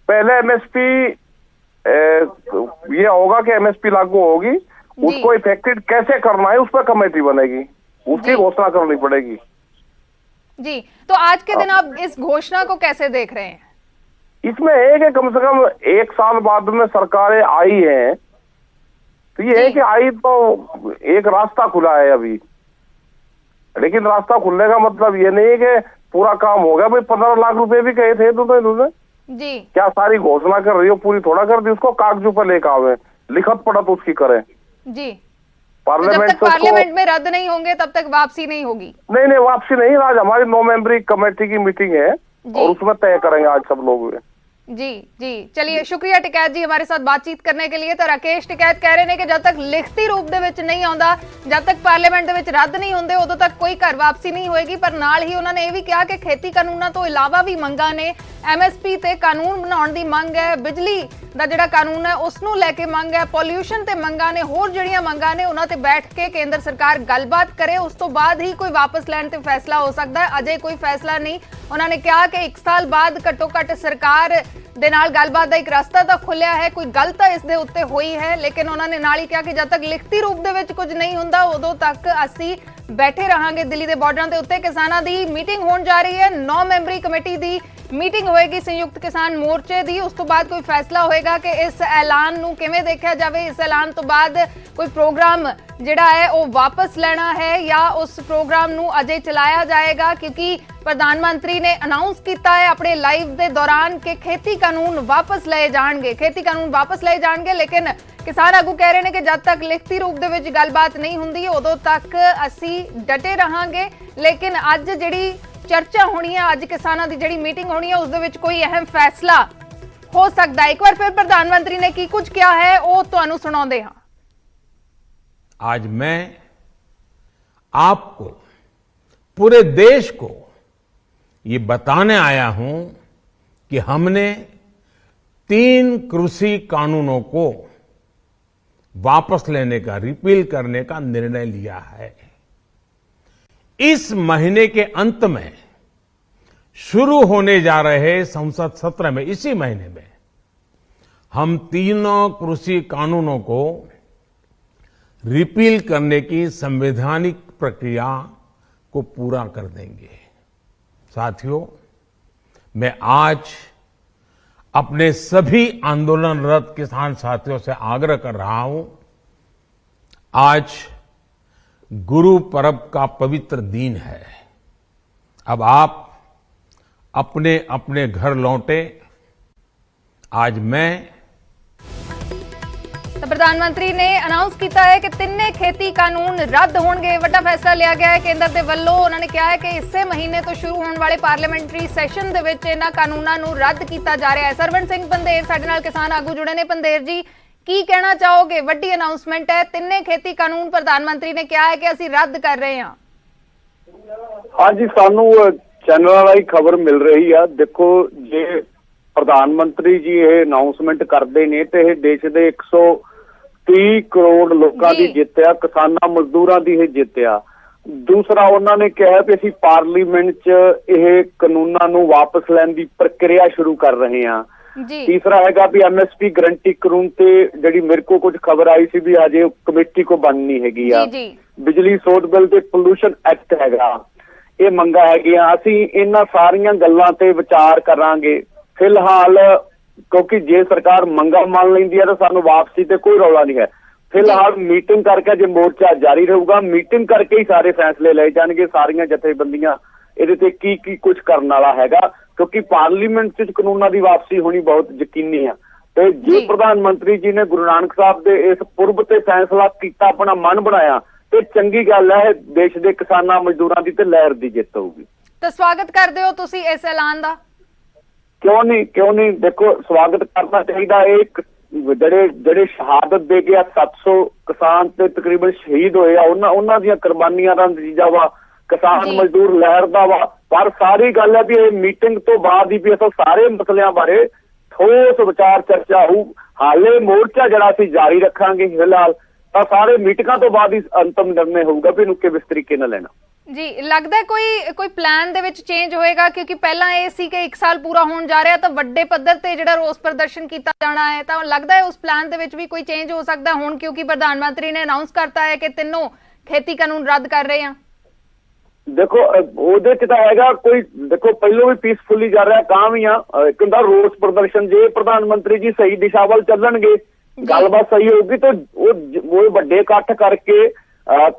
[SPEAKER 4] पहले MSP ये होगा कि MSP लागू होगी, उसको इफेक्टिव कैसे करना है उस पर कमेटी बनेगी, उसकी घोषणा करनी पड़ेगी।
[SPEAKER 2] जी, तो आज के दिन आप इस घोषणा को कैसे देख रहे हैं?
[SPEAKER 4] इसमें है कि कम से कम 1 साल बाद में सरकारें आई हैं, तो ये है कि आई तो एक रास्ता खुला है अभी
[SPEAKER 6] लेकिन रास्ता खुलने का मतलब ये नहीं है कि पूरा काम हो गया। भाई 15 लाख रुपए भी कहे थे तो इन्होंने
[SPEAKER 2] जी
[SPEAKER 6] क्या सारी घोषणा कर रही हो, पूरी थोड़ा कर दी। उसको कागजों पर लेकर आवे, लिखत पढ़त उसकी करें।
[SPEAKER 2] जी, तो जब तक
[SPEAKER 6] पार्लियामेंट
[SPEAKER 2] पार्लियामेंट में रद्द नहीं होंगे तब तक वापसी नहीं होगी।
[SPEAKER 6] नहीं वापसी नहीं। आज हमारी 9 मेंबरी कमेटी की मीटिंग है और उसमें तय करेंगे आज सब लोग।
[SPEAKER 2] जी जी, चलिए शुक्रिया टिकैत जी हमारे साथ बातचीत करने के लिए। तो राकेश टिकैत कह रहे हैं कि जब तक लिखती रूप ਦੇ ਵਿੱਚ ਨਹੀਂ ਆਉਂਦਾ, जब तक पार्लियामेंट ਦੇ ਵਿੱਚ ਰੱਦ ਨਹੀਂ ਹੁੰਦੇ ਉਦੋਂ ਤੱਕ ਕੋਈ ਘਰ ਵਾਪਸੀ ਨਹੀਂ ਹੋਏਗੀ। ਪਰ ਨਾਲ ਹੀ ਉਹਨਾਂ ਨੇ ਇਹ ਵੀ ਕਿਹਾ ਕਿ ਖੇਤੀ ਕਾਨੂੰਨਾਂ ਤੋਂ ਇਲਾਵਾ ਵੀ ਮੰਗਾਂ ਨੇ, ਐਮਐਸਪੀ ਤੇ ਕਾਨੂੰਨ ਬਣਾਉਣ ਦੀ ਮੰਗ ਹੈ, ਬਿਜਲੀ ਦਾ ਜਿਹੜਾ ਕਾਨੂੰਨ ਹੈ ਉਸ ਨੂੰ ਲੈ ਕੇ ਮੰਗ ਹੈ, ਪੋਲਿਊਸ਼ਨ ਤੇ ਮੰਗਾਂ ਨੇ, ਹੋਰ ਜਿਹੜੀਆਂ ਮੰਗਾਂ ਨੇ ਉਹਨਾਂ ਤੇ ਬੈਠ ਕੇ ਕੇਂਦਰ ਸਰਕਾਰ ਗੱਲਬਾਤ ਕਰੇ, ਉਸ ਤੋਂ ਬਾਅਦ ਹੀ ਕੋਈ ਵਾਪਸ ਲੈਣ ਤੇ ਫੈਸਲਾ ਹੋ ਸਕਦਾ ਹੈ। ਅਜੇ ਕੋਈ ਫੈਸਲਾ ਨਹੀਂ। ਉਹਨਾਂ ਨੇ ਕਿਹਾ ਕਿ 1 ਸਾਲ ਬਾਅਦ ਘੱਟੋ ਘੱਟ ਸਰਕਾਰ ਦੇ ਨਾਲ ਗੱਲਬਾਤ ਦਾ ਇੱਕ ਰਸਤਾ ਤਾਂ ਖੁੱਲਿਆ ਹੈ, ਕੋਈ ਗੱਲ ਤਾਂ ਇਸ ਦੇ ਉੱਤੇ ਹੋਈ ਹੈ। ਲੇਕਿਨ ਉਹਨਾਂ ਨੇ ਨਾਲ ਹੀ ਕਿਹਾ ਕਿ ਜਦ ਤੱਕ ਲਿਖਤੀ ਰੂਪ ਦੇ ਵਿੱਚ ਕੁਝ ਨਹੀਂ ਹੁੰਦਾ ਉਦੋਂ ਤੱਕ ਅਸੀਂ ਬੈਠੇ ਰਹਾਂਗੇ। ਦਿੱਲੀ ਦੇ ਬਾਰਡਰਾਂ ਦੇ ਉੱਤੇ ਕਿਸਾਨਾਂ ਦੀ ਮੀਟਿੰਗ ਹੋਣ ਜਾ ਰਹੀ ਹੈ, 9 ਮੈਂਬਰੀ ਕਮੇਟੀ ਦੀ ਮੀਟਿੰਗ ਹੋਏਗੀ ਸੰਯੁਕਤ ਕਿਸਾਨ ਮੋਰਚੇ ਦੀ। ਉਸ ਤੋਂ ਬਾਅਦ ਕੋਈ ਫੈਸਲਾ ਹੋਏਗਾ ਕਿ ਇਸ ਐਲਾਨ ਨੂੰ ਕਿਵੇਂ ਦੇਖਿਆ ਜਾਵੇ। ਇਸ ਐਲਾਨ ਤੋਂ ਬਾਅਦ ਕੋਈ ਪ੍ਰੋਗਰਾਮ ਜਿਹੜਾ ਹੈ ਉਹ ਵਾਪਸ ਲੈਣਾ ਹੈ ਜਾਂ ਉਸ ਪ੍ਰੋਗਰਾਮ ਨੂੰ ਅਜੇ ਚਲਾਇਆ ਜਾਏਗਾ, ਕਿਉਂਕਿ ਪ੍ਰਧਾਨ ਮੰਤਰੀ ਨੇ ਅਨਾਉਂਸ ਕੀਤਾ ਹੈ ਆਪਣੇ ਲਾਈਵ ਦੇ ਦੌਰਾਨ ਕਿ ਖੇਤੀ ਕਾਨੂੰਨ ਵਾਪਸ ਲਏ ਜਾਣਗੇ, ਖੇਤੀ ਕਾਨੂੰਨ ਵਾਪਸ ਲਏ ਜਾਣਗੇ। ਲੇਕਿਨ ਕਿਸਾਨ ਆਗੂ ਕਹਿ ਰਹੇ ਨੇ ਕਿ ਜਦ ਤੱਕ ਲਿਖਤੀ ਰੂਪ ਦੇ ਵਿੱਚ ਗੱਲਬਾਤ ਨਹੀਂ ਹੁੰਦੀ ਉਦੋਂ ਤੱਕ ਅਸੀਂ ਡਟੇ ਰਹਾਂਗੇ। ਲੇਕਿਨ ਅੱਜ ਜਿਹੜੀ ਚਰਚਾ ਹੋਣੀ ਹੈ, ਅੱਜ ਕਿਸਾਨਾਂ ਦੀ ਜਿਹੜੀ ਮੀਟਿੰਗ ਹੋਣੀ ਹੈ ਉਸ ਦੇ ਵਿੱਚ ਕੋਈ ਅਹਿਮ ਫੈਸਲਾ ਹੋ ਸਕਦਾ ਹੈ। ਇੱਕ ਵਾਰ ਫਿਰ ਪ੍ਰਧਾਨ ਮੰਤਰੀ ਨੇ ਕੀ ਕੁਝ ਕਿਹਾ ਹੈ ਉਹ ਤੁਹਾਨੂੰ ਸੁਣਾਉਂਦੇ ਹਾਂ।
[SPEAKER 1] आज मैं आपको, पूरे देश को ये बताने आया हूं कि हमने 3 कृषि कानूनों को वापस लेने का, रिपील करने का निर्णय लिया है। इस महीने के अंत में शुरू होने जा रहे संसद सत्र में, इसी महीने में हम तीनों कृषि कानूनों को रिपील करने की संवैधानिक प्रक्रिया को पूरा कर देंगे। साथियों, मैं आज अपने सभी आंदोलनरत किसान साथियों से आग्रह कर रहा हूं, आज गुरु पर्व का पवित्र दिन है। अब आप अपने अपने घर लौटे। आज मैं
[SPEAKER 2] ਤਾਂ ਪ੍ਰਧਾਨ ਮੰਤਰੀ ਨੇ ਅਨਾਉਂਸ ਕੀਤਾ ਹੈ ਕਿ ਤਿੰਨੇ ਖੇਤੀ ਕਾਨੂੰਨ ਰੱਦ ਹੋਣਗੇ। ਵੱਡਾ ਫੈਸਲਾ ਲਿਆ ਗਿਆ ਹੈ ਕੇਂਦਰ ਦੇ ਵੱਲੋਂ। ਉਹਨਾਂ ਨੇ ਕਿਹਾ ਹੈ ਕਿ ਇਸੇ ਮਹੀਨੇ ਤੋਂ ਸ਼ੁਰੂ ਹੋਣ ਵਾਲੇ ਪਾਰਲੀਮੈਂਟਰੀ ਸੈਸ਼ਨ ਦੇ ਵਿੱਚ ਇਹਨਾਂ ਕਾਨੂੰਨਾਂ ਨੂੰ ਰੱਦ ਕੀਤਾ ਜਾ ਰਿਹਾ ਹੈ। ਸਰਵਣ ਸਿੰਘ ਪੰਦੇਰ ਸਾਡੇ ਨਾਲ ਕਿਸਾਨ ਆਗੂ ਜੁੜੇ ਨੇ। ਪੰਦੇਰ ਜੀ, ਕੀ ਕਹਿਣਾ ਚਾਹੋਗੇ? ਵੱਡੀ ਅਨਾਉਂਸਮੈਂਟ ਹੈ, ਤਿੰਨੇ ਖੇਤੀ ਕਾਨੂੰਨ ਪ੍ਰਧਾਨ ਮੰਤਰੀ ਨੇ ਕਿਹਾ ਹੈ ਕਿ ਅਸੀਂ ਰੱਦ ਕਰ ਰਹੇ ਹਾਂ।
[SPEAKER 4] ਹਾਂਜੀ, ਸਾਨੂੰ ਚੈਨਲਾਂ ਰਾਹੀਂ ਖਬਰ ਮਿਲ ਰਹੀ ਆ। ਦੇਖੋ, ਜੇ ਪ੍ਰਧਾਨ ਮੰਤਰੀ ਜੀ ਇਹ ਅਨਾਉਂਸਮੈਂਟ ਕਰਦੇ ਨੇ ਤੇ ਇਹ ਦੇਸ਼ ਦੇ 130 ਕਰੋੜ ਲੋਕਾਂ ਦੀ ਜਿੱਤ ਆ, ਕਿਸਾਨਾਂ ਮਜ਼ਦੂਰਾਂ ਦੀ ਇਹ ਜਿੱਤ ਆ। ਦੂਸਰਾ, ਉਹਨਾਂ ਨੇ ਕਿਹਾ ਕਿ ਅਸੀਂ ਪਾਰਲੀਮੈਂਟ 'ਚ ਇਹ ਕਾਨੂੰਨਾਂ ਨੂੰ ਵਾਪਸ ਲੈਣ ਦੀ ਪ੍ਰਕਿਰਿਆ ਸ਼ੁਰੂ ਕਰ ਰਹੇ ਹਾਂ। ਤੀਸਰਾ ਹੈਗਾ ਵੀ ਐਮਐਸਪੀ ਗਰੰਟੀ ਕਾਨੂੰਨ ਤੇ ਜਿਹੜੀ ਮੇਰੇ ਕੋਲ ਕੁਝ ਖਬਰ ਆਈ ਸੀ ਵੀ ਅਜੇ ਕਮੇਟੀ ਕੋ ਬਣਨੀ ਹੈਗੀ ਆ। ਬਿਜਲੀ ਸੋਧ ਬਿੱਲ ਤੇ ਪੋਲੂਸ਼ਨ ਐਕਟ ਹੈਗਾ, ਇਹ ਮੰਗਾਂ ਹੈਗੀਆਂ। ਅਸੀਂ ਇਹਨਾਂ ਸਾਰੀਆਂ ਗੱਲਾਂ ਤੇ ਵਿਚਾਰ ਕਰਾਂਗੇ। ਫਿਲਹਾਲ ਕਿਉਂਕਿ ਜੇ ਸਰਕਾਰ ਮੰਗਾਂ ਮੰਨ ਲੈਂਦੀ ਹੈ ਤਾਂ ਸਾਨੂੰ ਵਾਪਸੀ ਤੇ ਕੋਈ ਰੌਲਾ ਨਹੀਂ ਹੈ। ਫਿਲਹਾਲ ਮੀਟਿੰਗ ਕਰਕੇ ਜੇ ਮੋਰਚਾ ਜਾਰੀ ਰਹੂਗਾ, ਮੀਟਿੰਗ ਕਰਕੇ ਹੀ ਸਾਰੇ ਫੈਸਲੇ ਲਏ ਜਾਣਗੇ। ਸਾਰੀਆਂ ਜਥੇਬੰਦੀਆਂ ਇਹਦੇ ਤੇ ਕੀ ਕੁਝ ਕਰਨ ਵਾਲਾ ਹੈਗਾ, ਕਿਉਂਕਿ ਪਾਰਲੀਮੈਂਟ 'ਚ ਕਾਨੂੰਨਾਂ ਦੀ ਵਾਪਸੀ ਹੋਣੀ ਬਹੁਤ ਯਕੀਨੀ ਆ। ਤੇ ਜੇ ਪ੍ਰਧਾਨ ਮੰਤਰੀ ਜੀ ਨੇ ਗੁਰੂ ਨਾਨਕ ਸਾਹਿਬ ਦੇ ਇਸ ਪੁਰਬ ਤੇ ਫੈਸਲਾ ਕੀਤਾ, ਆਪਣਾ ਮਨ ਬਣਾਇਆ, ਤੇ ਚੰਗੀ ਗੱਲ ਹੈ। ਦੇਸ਼ ਦੇ ਕਿਸਾਨਾਂ ਮਜ਼ਦੂਰਾਂ ਦੀ ਤੇ ਲਹਿਰ ਦੀ ਜਿੱਤ ਹੋਊਗੀ।
[SPEAKER 2] ਤਾਂ ਸਵਾਗਤ ਕਰਦੇ ਹੋ ਤੁਸੀਂ ਇਸ ਐਲਾਨ ਦਾ?
[SPEAKER 4] ਕਿਉਂ ਨਹੀਂ ਦੇਖੋ, ਸਵਾਗਤ ਕਰਨਾ ਚਾਹੀਦਾ। ਇਹ ਜਿਹੜੇ ਸ਼ਹਾਦਤ ਦੇ ਕੇ 700 ਕਿਸਾਨ ਤੇ ਤਕਰੀਬਨ ਸ਼ਹੀਦ ਹੋਏ ਆ, ਉਹਨਾਂ ਦੀਆਂ ਕੁਰਬਾਨੀਆਂ ਦਾ ਨਤੀਜਾ ਵਾ, ਕਿਸਾਨ ਮਜ਼ਦੂਰ ਲਹਿਰ ਦਾ ਵਾ। ਪਰ ਸਾਰੀ ਗੱਲ ਹੈ ਵੀ ਇਹ ਮੀਟਿੰਗ ਤੋਂ ਬਾਅਦ ਹੀ ਵੀ ਅਸੀਂ ਸਾਰੇ ਮਸਲਿਆਂ ਬਾਰੇ ਠੋਸ ਵਿਚਾਰ ਚਰਚਾ ਹੋਊ। ਹਾਲੇ ਮੋਰਚਾ ਜਿਹੜਾ ਅਸੀਂ ਜਾਰੀ ਰੱਖਾਂਗੇ ਫਿਲਹਾਲ, ਤਾਂ ਸਾਰੇ ਮੀਟਿੰਗਾਂ ਤੋਂ ਬਾਅਦ ਹੀ ਅੰਤਮ ਨਿਰਣੇ ਹੋਊਗਾ ਵੀ ਇਹਨੂੰ ਕਿਸ ਤਰੀਕੇ ਨਾਲ ਲੈਣਾ। ਜੀ,
[SPEAKER 2] ਲੱਗਦਾ ਕੋਈ ਪਲਾਨ ਦੇ ਵਿੱਚ ਚੇਂਜ ਹੋਏਗਾ? ਕਿਉਂਕਿ ਪਹਿਲਾਂ ਇਹ ਸੀ ਕਿ 1 ਸਾਲ ਪੂਰਾ ਹੋਣ ਜਾ ਰਿਹਾ ਤਾਂ ਵੱਡੇ ਪੱਧਰ ਤੇ ਜਿਹੜਾ ਰੋਸ ਪ੍ਰਦਰਸ਼ਨ ਕੀਤਾ ਜਾਣਾ ਹੈ, ਤਾਂ ਲੱਗਦਾ ਹੈ ਉਸ ਪਲਾਨ ਦੇ ਵਿੱਚ ਵੀ ਕੋਈ ਚੇਂਜ ਹੋ ਸਕਦਾ ਹੁਣ, ਕਿਉਂਕਿ ਪ੍ਰਧਾਨ ਮੰਤਰੀ ਨੇ ਅਨਾਉਂਸ ਕਰਤਾ ਹੈ ਕਿ ਤਿੰਨੋਂ ਖੇਤੀ ਕਾਨੂੰਨ ਰੱਦ ਕਰ ਰਹੇ ਹਾਂ।
[SPEAKER 4] ਦੇਖੋ, ਉਹਦੇ 'ਚ ਤਾਂ ਹੈਗਾ ਕੋਈ, ਦੇਖੋ ਪਹਿਲੋਂ ਵੀ ਪੀਸਫੁਲੀ ਜਾ ਰਿਹਾ ਕੰਮ ਹੀ ਆ। ਇੱਕ ਹੁੰਦਾ ਰੋਸ ਪ੍ਰਦਰਸ਼ਨ। ਜੇ ਪ੍ਰਧਾਨ ਮੰਤਰੀ ਜੀ ਸਹੀ ਦਿਸ਼ਾ ਵੱਲ ਚੱਲਣਗੇ, ਗੱਲਬਾਤ ਸਹੀ ਹੋਊਗੀ ਤਾਂ ਉਹ ਵੱਡੇ ਇਕੱਠ ਕਰਕੇ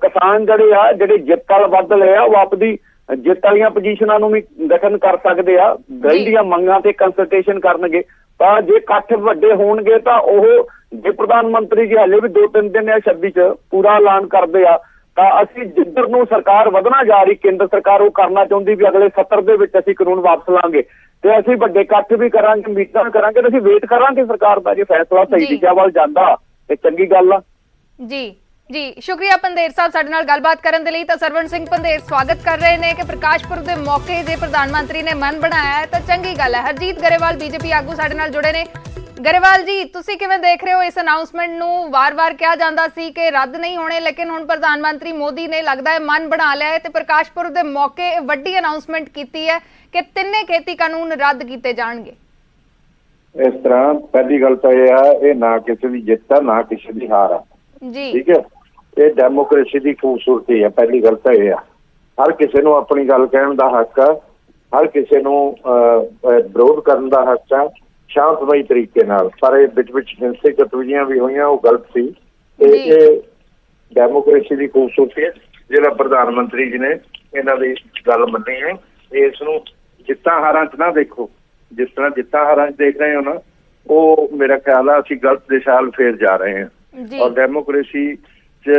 [SPEAKER 7] ਕਿਸਾਨ ਜਿਹੜੇ ਜਿੱਤ ਵੱਲ ਵੱਧ ਲਏ ਆ ਉਹ ਆਪਦੀ ਜਿੱਤ ਵਾਲੀਆਂ ਪੋਜੀਸ਼ਨਾਂ ਨੂੰ ਵੀ ਗਠਨ ਕਰ ਸਕਦੇ ਆ, ਰਹਿੰਦੀਆਂ ਮੰਗਾਂ ਤੇ ਕੰਸਲਟੇਸ਼ਨ ਕਰਨਗੇ। ਤਾਂ ਜੇ ਇਕੱਠ ਵੱਡੇ ਹੋਣਗੇ ਤਾਂ ਉਹ ਜੇ ਪ੍ਰਧਾਨ ਮੰਤਰੀ ਜੀ ਹਲੇ ਵੀ 2-3 ਦਿਨ ਜਾਂ 26 ਚ ਪੂਰਾ ਐਲਾਨ ਕਰਦੇ ਆ ਤਾਂ ਅਸੀਂ ਜਿੱਧਰ ਨੂੰ ਸਰਕਾਰ ਵਧਣਾ ਜਾ ਰਹੀ, ਕੇਂਦਰ ਸਰਕਾਰ ਉਹ ਕਰਨਾ ਚਾਹੁੰਦੀ ਵੀ ਅਗਲੇ 70 ਦੇ ਵਿੱਚ ਅਸੀਂ ਕਾਨੂੰਨ ਵਾਪਸ ਲਾਂਗੇ ਤੇ ਅਸੀਂ ਵੱਡੇ ਇਕੱਠ ਵੀ ਕਰਾਂਗੇ, ਮੀਟਿੰਗਾਂ ਕਰਾਂਗੇ ਤੇ ਅਸੀਂ ਵੇਟ ਕਰਾਂਗੇ ਸਰਕਾਰ ਦਾ। ਜੇ ਫੈਸਲਾ ਸਹੀ ਦਿਸ਼ਾ ਵੱਲ ਜਾਂਦਾ ਤੇ ਚੰਗੀ ਗੱਲ ਆ।
[SPEAKER 2] ਜੀ ਸ਼ੁਕਰੀਆ ਪੰਦੇਰ ਸਾਹਿਬ ਸਾਡੇ ਨਾਲ ਗੱਲਬਾਤ ਕਰਨ ਦੇ ਲਈ। ਤਾਂ ਸਰਵਣ ਸਿੰਘ ਪੰਦੇਰ ਸਵਾਗਤ ਕਰ ਰਹੇ ਨੇ ਕਿ ਪ੍ਰਕਾਸ਼ ਪੁਰਬ ਦੇ ਮੌਕੇ ਜੇ ਪ੍ਰਧਾਨ ਮੰਤਰੀ ਨੇ ਮਨ ਬਣਾਇਆ ਹੈ ਤਾਂ ਚੰਗੀ ਗੱਲ ਹੈ। ਹਰਜੀਤ ਗਰੇਵਾਲ ਬੀਜੇਪੀ ਆਗੂ ਸਾਡੇ ਨਾਲ ਜੁੜੇ ਨੇ। ਗਰੇਵਾਲ ਜੀ, ਤੁਸੀਂ ਕਿਵੇਂ ਦੇਖ ਰਹੇ ਹੋ ਇਸ ਅਨਾਉਂਸਮੈਂਟ ਨੂੰ? ਵਾਰ-ਵਾਰ ਕਿਹਾ ਜਾਂਦਾ ਸੀ ਕਿ ਰੱਦ ਨਹੀਂ ਹੋਣੇ, ਲੇਕਿਨ ਹੁਣ ਪ੍ਰਧਾਨ ਮੰਤਰੀ ਮੋਦੀ ਨੇ ਲੱਗਦਾ ਹੈ ਮਨ ਬਣਾ ਲਿਆ ਹੈ ਤੇ ਪ੍ਰਕਾਸ਼ ਪੁਰਬ ਦੇ ਮੌਕੇ ਵੱਡੀ ਅਨਾਉਂਸਮੈਂਟ ਕੀਤੀ ਹੈ ਕਿ ਤਿੰਨੇ ਖੇਤੀ ਕਾਨੂੰਨ ਰੱਦ ਕੀਤੇ ਜਾਣਗੇ।
[SPEAKER 8] ਇਸ ਤਰ੍ਹਾਂ ਪਹਿਲੀ ਗੱਲ ਤਾਂ ਇਹ ਆ, ਇਹ ਨਾ ਕਿਸੇ ਦੀ ਜਿੱਤ ਆ ਨਾ ਕਿਸੇ ਦੀ ਹਾਰ ਆ
[SPEAKER 2] ਜੀ,
[SPEAKER 8] ਠੀਕ ਹੈ। ਇਹ ਡੈਮੋਕ੍ਰੇਸੀ ਦੀ ਖੂਬਸੂਰਤੀ ਹੈ। ਪਹਿਲੀ ਗੱਲ ਤਾਂ ਇਹ ਆ, ਹਰ ਕਿਸੇ ਨੂੰ ਆਪਣੀ ਗੱਲ ਕਹਿਣ ਦਾ ਹੱਕ ਆ, ਹਰ ਕਿਸੇ ਨੂੰ ਵਿਰੋਧ ਕਰਨ ਦਾ ਹੱਕ ਆ ਸ਼ਾਂਤਮਈ ਤਰੀਕੇ ਨਾਲ। ਪਰ ਇਹ ਵਿੱਚ ਹਿੰਸਕ ਗਤੀਵਿਧੀਆਂ ਵੀ ਹੋਈਆਂ, ਉਹ ਗਲਤ ਸੀ। ਇਹ ਡੈਮੋਕ੍ਰੇਸੀ ਦੀ ਖੂਬਸੂਰਤੀ ਹੈ ਜਿਹੜਾ ਪ੍ਰਧਾਨ ਮੰਤਰੀ ਜੀ ਨੇ ਇਹਨਾਂ ਦੀ ਗੱਲ ਮੰਨੀ ਹੈ। ਇਸ ਨੂੰ ਜਿੱਤਾਂ ਹਾਰਾਂ 'ਚ ਨਾ ਦੇਖੋ, ਜਿਸ ਤਰ੍ਹਾਂ ਜਿੱਤਾਂ ਹਾਰਾਂ 'ਚ ਦੇਖ ਰਹੇ ਹੋ ਨਾ, ਉਹ ਮੇਰਾ ਖਿਆਲ ਆ ਅਸੀਂ ਗਲਤ ਦਿਸ਼ਾ ਵੱਲ ਫੇਰ ਜਾ ਰਹੇ ਹਾਂ। ਔਰ ਡੈਮੋਕ੍ਰੇਸੀ 'ਚ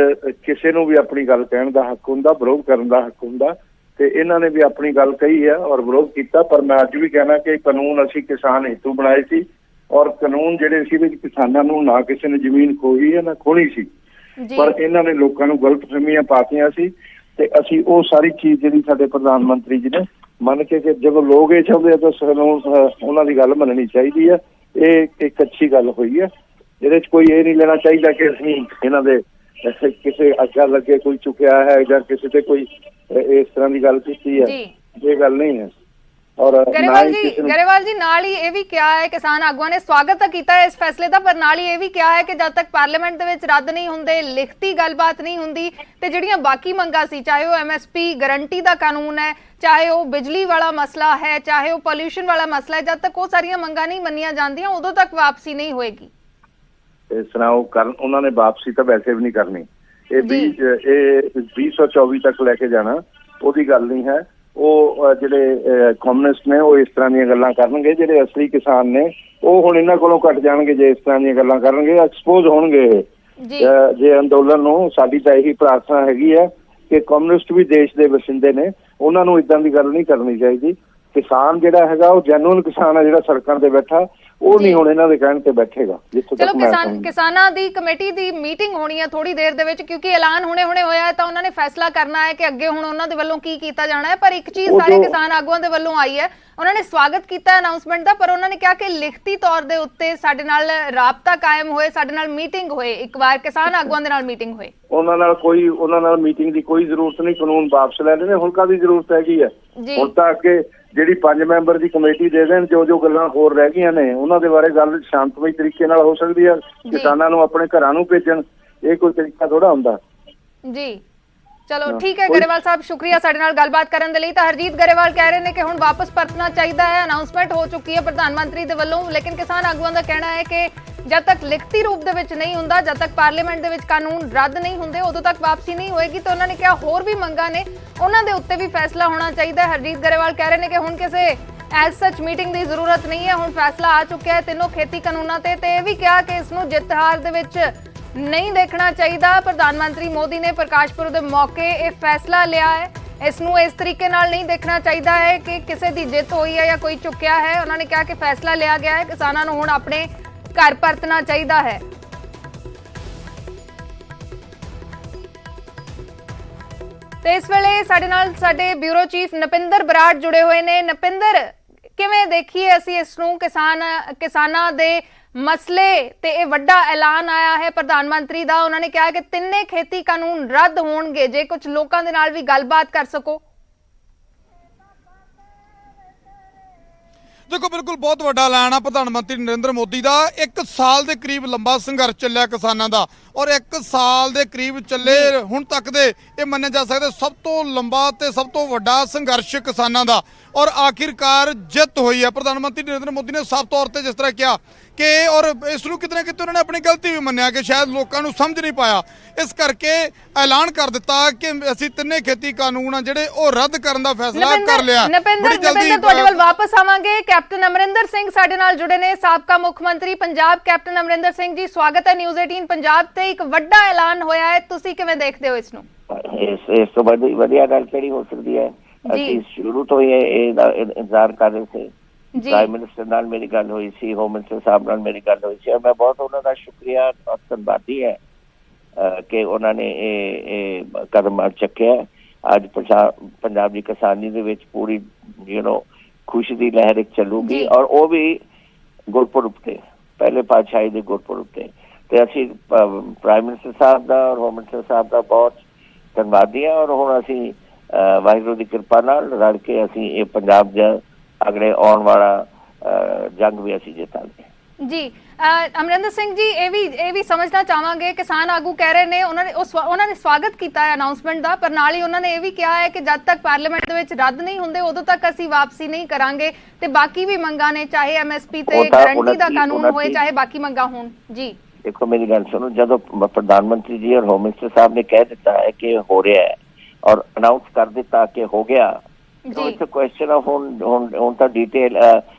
[SPEAKER 8] ਕਿਸੇ ਨੂੰ ਵੀ ਆਪਣੀ ਗੱਲ ਕਹਿਣ ਦਾ ਹੱਕ ਹੁੰਦਾ, ਵਿਰੋਧ ਕਰਨ ਦਾ ਹੱਕ ਹੁੰਦਾ ਤੇ ਇਹਨਾਂ ਨੇ ਵੀ ਆਪਣੀ ਗੱਲ ਕਹੀ ਹੈ ਔਰ ਵਿਰੋਧ ਕੀਤਾ। ਪਰ ਮੈਂ ਅੱਜ ਵੀ ਕਹਿਣਾ ਕਿ ਕਾਨੂੰਨ ਅਸੀਂ ਕਿਸਾਨ ਹਿੱਤੂ ਬਣਾਏ ਸੀ ਔਰ ਕਾਨੂੰਨ ਜਿਹੜੇ ਸੀ ਵਿੱਚ ਕਿਸਾਨਾਂ ਨੂੰ ਨਾ ਕਿਸੇ ਨੇ ਜ਼ਮੀਨ ਖੋਈ ਹੈ ਨਾ ਖੋਣੀ ਸੀ, ਪਰ ਇਹਨਾਂ ਨੇ ਲੋਕਾਂ ਨੂੰ ਗਲਤ ਫਹਿਮੀਆਂ ਪਾਤੀਆਂ ਸੀ ਤੇ ਅਸੀਂ ਉਹ ਸਾਰੀ ਚੀਜ਼ ਜਿਹੜੀ ਸਾਡੇ ਪ੍ਰਧਾਨ ਮੰਤਰੀ ਜੀ ਨੇ ਮੰਨ ਕੇ ਕਿ ਜਦੋਂ ਲੋਕ ਇਹ ਚਾਹੁੰਦੇ ਆ ਤਾਂ ਸਾਨੂੰ ਉਹਨਾਂ ਦੀ ਗੱਲ ਮੰਨਣੀ ਚਾਹੀਦੀ ਹੈ। ਇਹ ਇੱਕ ਅੱਛੀ ਗੱਲ ਹੋਈ ਹੈ। ਇਹਦੇ 'ਚ ਕੋਈ ਇਹ ਨਹੀਂ ਲੈਣਾ ਚਾਹੀਦਾ ਕਿ ਅਸੀਂ ਇਹਨਾਂ ਦੇ ਕਿਸੇ ਅੱਗਾ ਲੱਗੇ ਕੋਈ ਚੁੱਕਿਆ ਹੈ ਜਾਂ ਕਿਸੇ ਤੇ ਕੋਈ ਇਸ ਤਰ੍ਹਾਂ ਦੀ ਗੱਲ ਕੀਤੀ ਹੈ, ਇਹ ਗੱਲ ਨਹੀਂ ਹੈ। ਔਰ
[SPEAKER 2] ਗਰੇਵਾਲ ਜੀ ਨਾਲ ਹੀ ਇਹ ਵੀ ਕਿਹਾ ਹੈ, ਕਿਸਾਨ ਆਗੂਆਂ ਨੇ ਸਵਾਗਤ ਤਾਂ ਕੀਤਾ ਹੈ ਇਸ ਫੈਸਲੇ ਦਾ, ਪਰ ਨਾਲ ਹੀ ਇਹ ਵੀ ਕਿਹਾ ਹੈ ਕਿ ਜਦ ਤੱਕ ਪਾਰਲੀਮੈਂਟ ਦੇ ਵਿੱਚ ਰੱਦ ਨਹੀਂ ਹੁੰਦੇ, ਲਿਖਤੀ ਗੱਲਬਾਤ ਨਹੀਂ ਹੁੰਦੀ ਤੇ ਜਿਹੜੀਆਂ ਬਾਕੀ ਮੰਗਾਂ ਸੀ, ਚਾਹੇ ਉਹ MSP ਗਰੰਟੀ ਦਾ ਕਾਨੂੰਨ ਹੈ, ਚਾਹੇ ਉਹ ਬਿਜਲੀ ਵਾਲਾ ਮਸਲਾ ਹੈ, ਚਾਹੇ ਉਹ ਪੋਲਿਊਸ਼ਨ ਵਾਲਾ ਮਸਲਾ ਹੈ, ਜਦ ਤੱਕ ਉਹ ਸਾਰੀਆਂ ਮੰਗਾਂ ਨਹੀਂ ਮੰਨੀਆਂ ਜਾਂਦੀਆਂ ਉਦੋਂ ਤੱਕ ਵਾਪਸੀ ਨਹੀਂ ਹੋਏਗੀ।
[SPEAKER 8] ਇਸ ਤਰ੍ਹਾਂ ਉਹ ਕਰਨ, ਉਹਨਾਂ ਨੇ ਵਾਪਸੀ ਤਾਂ ਵੈਸੇ ਵੀ ਨਹੀਂ ਕਰਨੀ। ਇਹ 2024 ਤੱਕ ਲੈ ਕੇ ਜਾਣਾ ਉਹਦੀ ਗੱਲ ਨਹੀਂ ਹੈ। ਉਹ ਜਿਹੜੇ ਕਮਿਊਨਿਸਟ ਨੇ ਉਹ ਇਸ ਤਰ੍ਹਾਂ ਦੀਆਂ ਗੱਲਾਂ ਕਰਨਗੇ, ਜਿਹੜੇ ਅਸਲੀ ਕਿਸਾਨ ਨੇ ਉਹ ਹੁਣ ਇਹਨਾਂ ਕੋਲੋਂ ਘਟ ਜਾਣਗੇ ਜੇ ਇਸ ਤਰ੍ਹਾਂ ਦੀਆਂ ਗੱਲਾਂ ਕਰਨਗੇ, ਐਕਸਪੋਜ਼ ਹੋਣਗੇ ਜੇ ਅੰਦੋਲਨ ਨੂੰ। ਸਾਡੀ ਤਾਂ ਇਹੀ ਪ੍ਰਾਰਥਨਾ ਹੈਗੀ ਹੈ ਕਿ ਕਮਿਊਨਿਸਟ ਵੀ ਦੇਸ਼ ਦੇ ਵਸਿੰਦੇ ਨੇ, ਉਹਨਾਂ ਨੂੰ ਇਦਾਂ ਦੀ ਗੱਲ ਨਹੀਂ ਕਰਨੀ ਚਾਹੀਦੀ। ਕਿਸਾਨ ਜਿਹੜਾ ਹੈਗਾ ਉਹ ਜੈਨੂਇਨ ਕਿਸਾਨ ਹੈ ਜਿਹੜਾ ਸੜਕਾਂ ਤੇ ਬੈਠਾ, ਉਹ ਨਹੀਂ ਹੁਣ ਇਹਨਾਂ ਦੇ ਕਹਿਣ ਤੇ ਬੈਠੇਗਾ।
[SPEAKER 2] ਚਲੋ ਕਿਸਾਨਾਂ ਦੀ ਕਮੇਟੀ ਦੀ ਮੀਟਿੰਗ ਹੋਣੀ ਹੈ ਥੋੜੀ ਦੇਰ ਦੇ ਵਿੱਚ, ਕਿਉਂਕਿ ਐਲਾਨ ਹੁਣੇ ਹੋਇਆ ਹੈ ਤਾਂ ਉਹਨਾਂ ਨੇ ਫੈਸਲਾ ਕਰਨਾ ਹੈ ਕਿ ਅੱਗੇ ਹੁਣ ਉਹਨਾਂ ਦੇ ਵੱਲੋਂ ਕੀ ਕੀਤਾ ਜਾਣਾ ਹੈ। ਪਰ ਇੱਕ ਚੀਜ਼ ਸਾਰੇ ਕਿਸਾਨ ਆਗੂਆਂ ਦੇ ਵੱਲੋਂ ਆਈ ਹੈ, ਉਹਨਾਂ ਨੇ ਸਵਾਗਤ ਕੀਤਾ ਅਨਾਉਂਸਮੈਂਟ ਦਾ, ਪਰ ਉਹਨਾਂ ਨੇ ਕਿਹਾ ਕਿ ਲਿਖਤੀ ਤੌਰ ਦੇ ਉੱਤੇ ਸਾਡੇ ਨਾਲ ਰਾਬਤਾ ਕਾਇਮ ਹੋਏ, ਸਾਡੇ ਨਾਲ ਮੀਟਿੰਗ ਹੋਏ, ਇੱਕ ਵਾਰ ਕਿਸਾਨ ਆਗੂਆਂ ਦੇ ਨਾਲ ਮੀਟਿੰਗ ਹੋਏ। ਉਹਨਾਂ
[SPEAKER 8] ਨਾਲ ਮੀਟਿੰਗ ਦੀ ਕੋਈ ਜ਼ਰੂਰਤ ਨਹੀਂ, ਕਾਨੂੰਨ ਵਾਪਸ ਲੈ ਲੈਣੇ। ਹੁਣ ਕਾਹਦੀ ਜ਼ਰੂਰਤ ਹੈਗੀ ਹੈ? ਹੁਣ ਤਾਂ ਅੱਗੇ ਜਿਹੜੀ 5 ਮੈਂਬਰ ਦੀ ਕਮੇਟੀ ਦੇ ਦੇਣ, ਜੋ ਗੱਲਾਂ ਹੋਰ ਰਹਿ ਗਈਆਂ ਨੇ ਉਹਨਾਂ ਦੇ ਬਾਰੇ ਗੱਲ ਸ਼ਾਂਤਮਈ ਤਰੀਕੇ ਨਾਲ ਹੋ ਸਕਦੀ ਹੈ। ਕਿਸਾਨਾਂ ਨੂੰ ਆਪਣੇ ਘਰਾਂ ਨੂੰ ਭੇਜਣ, ਇਹ ਕੋਈ ਤਰੀਕਾ ਥੋੜਾ ਹੁੰਦਾ
[SPEAKER 2] ਜੀ। ਚਲੋ ਠੀਕ ਹੈ ਗਰੇਵਾਲ ਸਾਹਿਬ, ਸ਼ੁਕਰੀਆ ਸਾਡੇ ਨਾਲ ਗੱਲਬਾਤ ਕਰਨ ਦੇ ਲਈ। ਤਾਂ ਹਰਜੀਤ ਗਰੇਵਾਲ ਕਹਿ ਰਹੇ ਨੇ ਕਿ ਹੁਣ ਵਾਪਸ ਪਰਤਣਾ ਚਾਹੀਦਾ ਹੈ, ਅਨਾਉਂਸਮੈਂਟ ਹੋ ਚੁੱਕੀ ਹੈ ਪ੍ਰਧਾਨ ਮੰਤਰੀ ਦੇ ਵੱਲੋਂ, ਲੇਕਿਨ ਕਿਸਾਨ ਆਗੂਆਂ ਦਾ ਕਹਿਣਾ ਹੈ ਕਿ ਜਦ ਤੱਕ ਲਿਖਤੀ ਰੂਪ ਦੇ ਵਿੱਚ ਨਹੀਂ ਹੁੰਦਾ, ਜਦ ਤੱਕ ਪਾਰਲੀਮੈਂਟ ਦੇ ਵਿੱਚ ਕਾਨੂੰਨ ਰੱਦ ਨਹੀਂ ਹੁੰਦੇ, ਉਦੋਂ ਤੱਕ ਵਾਪਸੀ ਨਹੀਂ ਹੋਏਗੀ। ਤੇ ਉਹਨਾਂ ਨੇ ਕਿਹਾ ਹੋਰ ਵੀ ਮੰਗਾਂ ਨੇ, ਉਹਨਾਂ ਦੇ ਉੱਤੇ ਵੀ ਫੈਸਲਾ ਹੋਣਾ ਚਾਹੀਦਾ ਹੈ। ਹਰਜੀਤ ਗਰੇਵਾਲ ਕਹਿ ਰਹੇ ਨੇ ਕਿ ਹੁਣ ਕਿਸੇ ਐਜ਼ ਸੱਚ ਮੀਟਿੰਗ ਦੀ ਜ਼ਰੂਰਤ ਨਹੀਂ ਹੈ, ਹੁਣ ਫੈਸਲਾ ਆ ਚੁੱਕਿਆ ਹੈ ਤਿੰਨੋਂ ਖੇਤੀ ਕਾਨੂੰਨਾਂ ਤੇ ਇਹ ਵੀ ਕਿਹਾ ਕਿ ਇਸ ਨੂੰ ਜਿੱਤ ਹਾਰ ਦੇ ਵਿੱਚ ਨਹੀਂ ਦੇਖਣਾ ਚਾਹੀਦਾ। ਪ੍ਰਧਾਨ ਮੰਤਰੀ ਮੋਦੀ ਨੇ ਪ੍ਰਕਾਸ਼ ਪੁਰਬ ਦੇ ਮੌਕੇ ਇਹ ਫੈਸਲਾ ਲਿਆ ਹੈ, ਇਸ ਨੂੰ ਇਸ ਤਰੀਕੇ ਨਾਲ ਨਹੀਂ ਦੇਖਣਾ ਚਾਹੀਦਾ ਹੈ ਕਿ ਕਿਸੇ ਦੀ ਜਿੱਤ ਹੋਈ ਹੈ ਜਾਂ ਕੋਈ ਚੁੱਕਿਆ ਹੈ। ਉਹਨਾਂ ਨੇ ਕਿਹਾ ਕਿ ਫੈਸਲਾ ਲਿਆ ਗਿਆ ਹੈ, ਕਿਸਾਨਾਂ ਨੂੰ ਹੁਣ ਆਪਣੇ ਘਰ ਪਰਤਣਾ ਚਾਹੀਦਾ ਹੈ। ਤੇ ਇਸ ਵੇਲੇ ਸਾਡੇ ਨਾਲ ਸਾਡੇ ਬਿਊਰੋ ਚੀਫ ਨਪਿੰਦਰ ਬਰਾੜ ਜੁੜੇ ਹੋਏ ਨੇ। ਨਪਿੰਦਰ, ਕਿਵੇਂ ਦੇਖੀਏ ਅਸੀਂ ਇਸ ਨੂੰ? ਕਿਸਾਨਾਂ ਦੇ ਮਸਲੇ ਤੇ ਇਹ ਵੱਡਾ ਐਲਾਨ ਆਇਆ ਹੈ ਪ੍ਰਧਾਨ ਮੰਤਰੀ ਦਾ, ਉਹਨਾਂ ਨੇ ਕਿਹਾ ਕਿ ਤਿੰਨੇ ਖੇਤੀ ਕਾਨੂੰਨ ਰੱਦ ਹੋਣਗੇ। ਜੇ ਕੁਝ ਲੋਕਾਂ ਦੇ ਨਾਲ ਵੀ ਗੱਲਬਾਤ ਕਰ ਸਕੋ।
[SPEAKER 9] देखो बिल्कुल बहुत वड्डा ऐलान आ प्रधानमंत्री नरेंद्र मोदी का। 1 साल के करीब लंबा संघर्ष चलिया किसानों का और 1 साल के करीब चले हुण तक दे ये मन्ने जा सकते सब तो लंबा ते सब तो वड्डा संघर्ष किसानों का और आखिरकार जित हुई है। प्रधानमंत्री नरेंद्र मोदी ने साफ तौर पर जिस तरह कहा कि और इस ਨੂੰ ਕਿਤੇ ਨਾ ਕਿਤੇ ਉਹਨਾਂ ਨੇ ਆਪਣੀ ਗਲਤੀ ਵੀ ਮੰਨਿਆ ਕਿ ਸ਼ਾਇਦ ਲੋਕਾਂ ਨੂੰ ਸਮਝ ਨਹੀਂ ਪਾਇਆ, ਇਸ ਕਰਕੇ ਐਲਾਨ ਕਰ ਦਿੱਤਾ ਕਿ ਅਸੀਂ ਤਿੰਨੇ ਖੇਤੀ ਕਾਨੂੰਨ ਆ ਜਿਹੜੇ ਉਹ ਰੱਦ ਕਰਨ ਦਾ ਫੈਸਲਾ ਕਰ ਲਿਆ।
[SPEAKER 2] ਨਪਿੰਦਰ ਤੁਹਾਡੇ ਵੱਲ ਵਾਪਸ ਆਵਾਂਗੇ। ਕੈਪਟਨ ਅਮਰਿੰਦਰ ਸਿੰਘ ਸਾਡੇ ਨਾਲ ਜੁੜੇ ਨੇ, ਸਾਬਕਾ ਮੁੱਖ ਮੰਤਰੀ ਪੰਜਾਬ ਕੈਪਟਨ ਅਮਰਿੰਦਰ ਸਿੰਘ ਜੀ, ਸਵਾਗਤ ਹੈ ਨਿਊਜ਼ 18 ਪੰਜਾਬ ਤੇ। ਇੱਕ ਵੱਡਾ ਐਲਾਨ ਹੋਇਆ ਹੈ, ਤੁਸੀਂ ਕਿਵੇਂ ਦੇਖਦੇ ਹੋ ਇਸ ਨੂੰ?
[SPEAKER 10] ਇਸ ਤੋਂ ਵਧੀਆ ਗੱਲ ਕਿਹੜੀ ਹੋ ਸਕਦੀ ਹੈ? ਅਸੀਂ ਸ਼ੁਰੂ ਤੋਂ ਹੀ ਇਹਦਾ ਇੰਤਜ਼ਾਰ ਕਰ ਰਹੇ ਸੀ। ਪ੍ਰਾਈਮ ਮਿਨਿਸਟਰ ਨਾਲ ਮੇਰੀ ਗੱਲ ਹੋਈ ਸੀ, ਹੋਮ ਮਿਨਿਸਟਰ ਸਾਹਿਬ ਨਾਲ ਮੇਰੀ ਗੱਲ ਹੋਈ ਸੀ, ਮੈਂ ਬਹੁਤ ਉਹਨਾਂ ਦਾ ਸ਼ੁਕਰੀਆ ਔਰ ਧੰਨਵਾਦੀ ਹੈ ਕਿ ਉਹਨਾਂ ਨੇ ਇਹ ਕਦਮ ਚੱਕਿਆ। ਅੱਜ ਪੰਜਾਬ ਦੀ ਕਿਸਾਨੀ ਦੇ ਵਿੱਚ ਪੂਰੀ ਖੁਸ਼ੀ ਦੀ ਲਹਿਰ ਇੱਕ ਚੱਲੂਗੀ, ਔਰ ਉਹ ਵੀ ਗੁਰਪੁਰਬ ਤੇ, ਪਹਿਲੇ ਪਾਤਸ਼ਾਹੀ ਦੇ ਗੁਰਪੁਰਬ ਤੇ ਅਸੀਂ ਪ੍ਰਾਈਮ ਮਿਨਿਸਟਰ ਸਾਹਿਬ ਦਾ ਔਰ ਹੋਮ ਮਿਨਿਸਟਰ ਸਾਹਿਬ ਦਾ ਬਹੁਤ ਧੰਨਵਾਦੀ ਹਾਂ। ਔਰ ਹੁਣ ਅਸੀਂ ਵਾਹਿਗੁਰੂ ਦੀ ਕਿਰਪਾ ਨਾਲ ਰਲ ਕੇ ਅਸੀਂ ਇਹ ਪੰਜਾਬ ਦਾ ਅਗਲੇ ਆਉਣ ਵਾਲਾ ਜੰਗ ਵੀ ਅਸੀਂ ਜਿੱਤਾਂਗੇ।
[SPEAKER 2] ਜੀ ਅਮਰਿੰਦਰ ਸਿੰਘ ਜੀ, ਇਹ ਵੀ ਸਮਝਣਾ ਚਾਹਾਂਗੇ, ਕਿਸਾਨ ਆਗੂ ਕਹਿ ਰਹੇ ਨੇ ਉਹਨਾਂ ਨੇ ਸਵਾਗਤ ਕੀਤਾ ਹੈ ਅਨਾਉਂਸਮੈਂਟ ਦਾ, ਪਰ ਨਾਲ ਹੀ ਉਹਨਾਂ ਨੇ ਇਹ ਵੀ ਕਿਹਾ ਹੈ ਕਿ ਜਦ ਤੱਕ ਪਾਰਲੀਮੈਂਟ ਦੇ ਵਿੱਚ ਰੱਦ ਨਹੀਂ ਹੁੰਦੇ ਉਦੋਂ ਤੱਕ ਅਸੀਂ ਵਾਪਸੀ ਨਹੀਂ ਕਰਾਂਗੇ ਤੇ ਬਾਕੀ ਵੀ ਮੰਗਾਂ ਨੇ, ਚਾਹੇ ਐਮਐਸਪੀ ਤੇ ਗਾਰੰਟੀ ਦਾ ਕਾਨੂੰਨ ਹੋਏ, ਚਾਹੇ ਬਾਕੀ ਮੰਗਾਂ ਹੋਣ। ਜੀ
[SPEAKER 10] ਦੇਖੋ ਮੇਰੀ ਗੱਲ ਸੁਣੋ, ਜਦੋਂ ਪ੍ਰਧਾਨ ਮੰਤਰੀ ਜੀ ਔਰ ਹੋਮ ਮਿਨਿਸਟਰ ਸਾਹਿਬ ਨੇ ਕਹਿ ਦਿੱਤਾ ਹੈ ਕਿ ਹੋ ਰਿਹਾ ਹੈ ਔਰ ਅਨਾਉਂਸ ਕਰ ਦਿੱਤਾ ਕਿ ਹੋ ਗਿਆ, तो इट्स अ क्वेश्चन ऑफ ਹੁਣ ਤਾਂ ਡਿਟੇਲ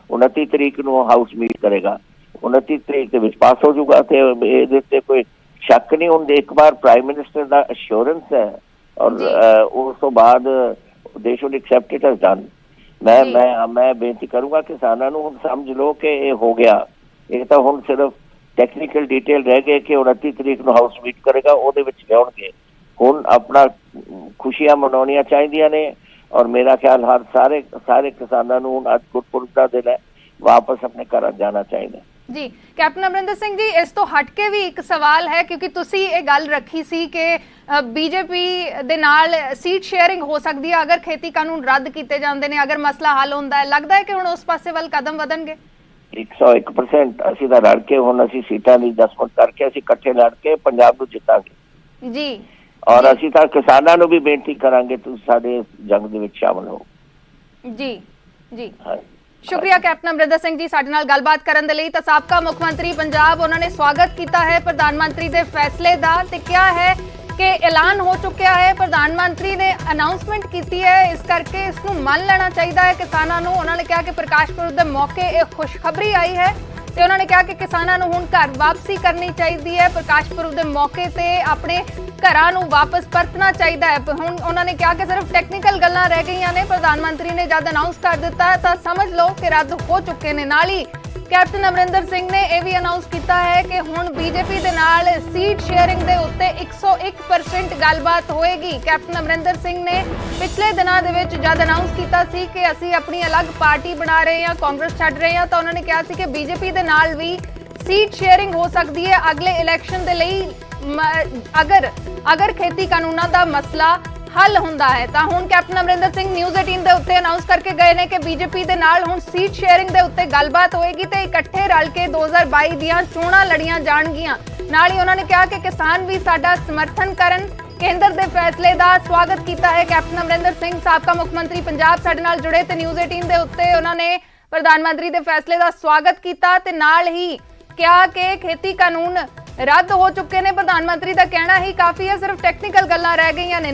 [SPEAKER 10] 29 ਤਰੀਕ ਨੂੰ ਹਾਊਸ ਮੀਟ ਕਰੇਗਾ, 29 ਤਰੀਕ ਦੇ ਵਿੱਚ ਪਾਸ ਹੋ ਜਾਊਗਾ ਤੇ ਇਹਦੇ ਤੇ ਕੋਈ ਸ਼ੱਕ ਨਹੀਂ ਹੁੰਦੇ। ਇੱਕ ਵਾਰ ਪ੍ਰਾਈਮ ਮਿਨਿਸਟਰ ਦਾ ਅਸ਼ੋਰੈਂਸ ਹੈ ਔਰ ਉਸ ਤੋਂ ਬਾਅਦ ਦੇ should accept it as done. ਮੈਂ ਬੇਨਤੀ ਕਰੂੰਗਾ ਕਿਸਾਨਾਂ ਨੂੰ ਹੁਣ ਸਮਝ ਲਓ ਕਿ ਇਹ ਹੋ ਗਿਆ, ਇਹ ਤਾਂ ਹੁਣ ਸਿਰਫ ਟੈਕਨੀਕਲ ਡਿਟੇਲ ਰਹਿ ਗਏ ਕਿ 29 ਤਰੀਕ ਨੂੰ ਹਾਊਸ ਮੀਟ ਕਰੇਗਾ, ਉਹਦੇ ਵਿੱਚ ਲਿਆਉਣਗੇ। ਹੁਣ ਆਪਣਾ ਖੁਸ਼ੀਆਂ ਮਨਾਉਣੀਆਂ ਚਾਹੀਦੀਆਂ ਨੇ ਔਰ ਮੇਰਾ ਖਿਆਲ ਹਰ ਸਾਰੇ ਕਿਸਾਨਾਂ ਨੂੰ ਅੱਜ ਗੁਰਪੁਰਬ ਦਾ ਦਿਨ ਹੈ, ਵਾਪਸ ਆਪਣੇ ਘਰਾਂ ਜਾਣਾ ਚਾਹੀਦਾ।
[SPEAKER 2] ਜੀ ਕੈਪਟਨ ਅਮਰਿੰਦਰ ਸਿੰਘ ਜੀ, ਇਸ ਤੋਂ ਹਟ ਕੇ ਵੀ ਇੱਕ ਸਵਾਲ ਹੈ, ਕਿਉਂਕਿ ਤੁਸੀਂ ਇਹ ਗੱਲ ਰੱਖੀ ਸੀ ਕਿ ਬੀਜੇਪੀ ਦੇ ਨਾਲ ਸੀਟ ਸ਼ੇਅਰਿੰਗ ਹੋ ਸਕਦੀ ਹੈ ਅਗਰ ਖੇਤੀ ਕਾਨੂੰਨ ਰੱਦ ਕੀਤੇ ਜਾਂਦੇ ਨੇ, ਅਗਰ ਮਸਲਾ ਹੱਲ ਹੁੰਦਾ ਹੈ, ਲੱਗਦਾ ਹੈ ਕਿ ਹੁਣ ਉਸ ਪਾਸੇ ਵੱਲ ਕਦਮ ਵਧਣਗੇ?
[SPEAKER 10] 101% ਅਸੀਂ ਤਾਂ ਰਲ ਕੇ ਹੁਣ ਅਸੀਂ ਸੀਟਾਂ ਦੀ ਦਸਮਤ ਕਰਕੇ ਅਸੀਂ ਇਕੱਠੇ ਲੜ ਕੇ ਪੰਜਾਬ ਨੂੰ ਜਿੱਤਾਂਗੇ
[SPEAKER 2] ਜੀ।
[SPEAKER 10] ਔਰ ਅਸੀਂ ਤਾਂ ਕਿਸਾਨਾਂ ਨੂੰ ਵੀ ਬੇਨਤੀ ਕਰਾਂਗੇ ਤੁਸੀਂ ਸਾਡੇ ਜੰਗ ਦੇ ਵਿੱਚ ਸ਼ਾਮਲ ਹੋ।
[SPEAKER 2] ਜੀ ਜੀ ਸ਼ੁਕਰੀਆ ਕੈਪਟਨ ਅਮਰਿੰਦਰ ਸਿੰਘ ਜੀ ਸਾਡੇ ਨਾਲ ਗੱਲਬਾਤ ਕਰਨ ਦੇ ਲਈ। ਤਾਂ ਸਾਬਕਾ ਮੁੱਖ ਮੰਤਰੀ ਪੰਜਾਬ, ਉਹਨਾਂ ਨੇ ਸਵਾਗਤ ਕੀਤਾ ਹੈ ਪ੍ਰਧਾਨ ਮੰਤਰੀ ਦੇ ਫੈਸਲੇ ਦਾ ਤੇ ਕਿਹਾ ਹੈ ਕਿ ਐਲਾਨ ਹੋ ਚੁੱਕਿਆ ਹੈ, ਪ੍ਰਧਾਨ ਮੰਤਰੀ ਨੇ ਅਨਾਉਂਸਮੈਂਟ ਕੀਤੀ ਹੈ, ਇਸ ਕਰਕੇ ਇਸ ਨੂੰ ਮੰਨ ਲੈਣਾ ਚਾਹੀਦਾ ਹੈ ਕਿਸਾਨਾਂ ਨੂੰ। ਉਹਨਾਂ ਨੇ ਕਿਹਾ ਕਿ ਪ੍ਰਕਾਸ਼ ਪੁਰਬ ਦੇ ਮੌਕੇ ਇਹ ਖੁਸ਼ਖਬਰੀ ਆਈ ਹੈ ਤੇ ਉਹਨਾਂ ਨੇ ਕਿਹਾ ਕਿ ਕਿਸਾਨਾਂ ਨੂੰ ਹੁਣ ਘਰ ਵਾਪਸੀ ਕਰਨੀ ਚਾਹੀਦੀ ਹੈ, ਪ੍ਰਕਾਸ਼ ਪੁਰਬ ਦੇ ਮੌਕੇ ਤੇ ਆਪਣੇ ਘਰਾਂ ਨੂੰ ਵਾਪਸ ਪਰਤਣਾ ਚਾਹੀਦਾ ਹੈ। ਹੁਣ ਉਹਨਾਂ ਨੇ ਕਿਹਾ ਕਿ ਸਿਰਫ ਟੈਕਨੀਕਲ ਗੱਲਾਂ ਰਹਿ ਗਈਆਂ ਨੇ, ਪ੍ਰਧਾਨ ਮੰਤਰੀ ਨੇ ਜਦ ਅਨਾਉਂਸ ਕਰ ਦਿੱਤਾ ਤਾਂ ਸਮਝ ਲਓ ਕਿ ਰੱਦ ਹੋ ਚੁੱਕੇ ਨੇ। ਨਾਲ ਹੀ ਕੈਪਟਨ ਅਮਰਿੰਦਰ ਸਿੰਘ ਨੇ ਇਹ ਵੀ ਅਨਾਉਂਸ ਕੀਤਾ ਹੈ ਕਿ ਹੁਣ ਬੀਜੇਪੀ ਦੇ ਨਾਲ ਸੀਟ ਸ਼ੇਅਰਿੰਗ ਦੇ ਉੱਤੇ 101% ਗੱਲਬਾਤ ਹੋਏਗੀ। ਕੈਪਟਨ ਅਮਰਿੰਦਰ ਸਿੰਘ ਨੇ ਪਿਛਲੇ ਦਿਨਾਂ ਦੇ ਵਿੱਚ ਜਦ ਅਨਾਉਂਸ ਕੀਤਾ ਸੀ ਕਿ ਅਸੀਂ ਆਪਣੀ ਅਲੱਗ ਪਾਰਟੀ ਬਣਾ ਰਹੇ ਹਾਂ, ਕਾਂਗਰਸ ਛੱਡ ਰਹੇ ਹਾਂ, ਤਾਂ ਉਹਨਾਂ ਨੇ ਕਿਹਾ ਸੀ ਕਿ ਬੀਜੇਪੀ ਦੇ ਨਾਲ ਵੀ ਸੀਟ ਸ਼ੇਅਰਿੰਗ ਹੋ ਸਕਦੀ ਹੈ ਅਗਲੇ ਇਲੈਕਸ਼ਨ ਦੇ ਲਈ ਅਗਰ ਖੇਤੀ ਕਾਨੂੰਨਾਂ ਦਾ ਮਸਲਾ ਹੱਲ ਹੁੰਦਾ ਹੈ। ਤਾਂ ਹੁਣ ਕੈਪਟਨ ਅਮਰਿੰਦਰ ਸਿੰਘ ਨਿਊਜ਼ 18 ਦੇ ਉੱਤੇ ਅਨਾਉਂਸ ਕਰਕੇ ਗਏ ਨੇ ਕਿ ਬੀਜੇਪੀ ਦੇ ਨਾਲ ਹੁਣ ਸੀਟ ਸ਼ੇਅਰਿੰਗ ਦੇ ਉੱਤੇ ਗੱਲਬਾਤ ਹੋਏਗੀ ਤੇ ਇਕੱਠੇ ਰਲ ਕੇ 2022 ਦੀਆਂ ਚੋਣਾਂ ਲੜੀਆਂ ਜਾਣਗੀਆਂ। ਨਾਲ ਹੀ ਉਹਨਾਂ ਨੇ ਕਿਹਾ ਕਿ ਕਿਸਾਨ ਵੀ ਸਾਡਾ ਸਮਰਥਨ ਕਰਨ। ਕੇਂਦਰ ਦੇ ਫੈਸਲੇ ਦਾ ਸਵਾਗਤ ਕੀਤਾ ਹੈ ਕੈਪਟਨ ਅਮਰਿੰਦਰ ਸਿੰਘ, ਸਾਬਕਾ ਮੁੱਖ ਮੰਤਰੀ ਪੰਜਾਬ ਸਾਡੇ ਨਾਲ ਜੁੜੇ ਤੇ ਨਿਊਜ਼ 18 ਦੇ ਉੱਤੇ ਉਹਨਾਂ ਨੇ ਪ੍ਰਧਾਨ ਮੰਤਰੀ ਦੇ ਫੈਸਲੇ ਦਾ ਸਵਾਗਤ ਕੀਤਾ ਤੇ ਨਾਲ ਹੀ ਕਿਹਾ ਕਿ ਖੇਤੀ ਕਾਨੂੰਨ ਰੱਦ ਹੋ ਚੁੱਕੇ ਨੇ। ਪ੍ਰਧਾਨ ਮੰਤਰੀ ਦਾ ਕਹਿਣਾ ਹੀ ਕਾਫੀ ਹੈ, ਸਿਰਫ ਟੈਕਨੀਕਲ ਗੱਲਾਂ ਰਹਿ ਗਈਆਂ ਨੇ।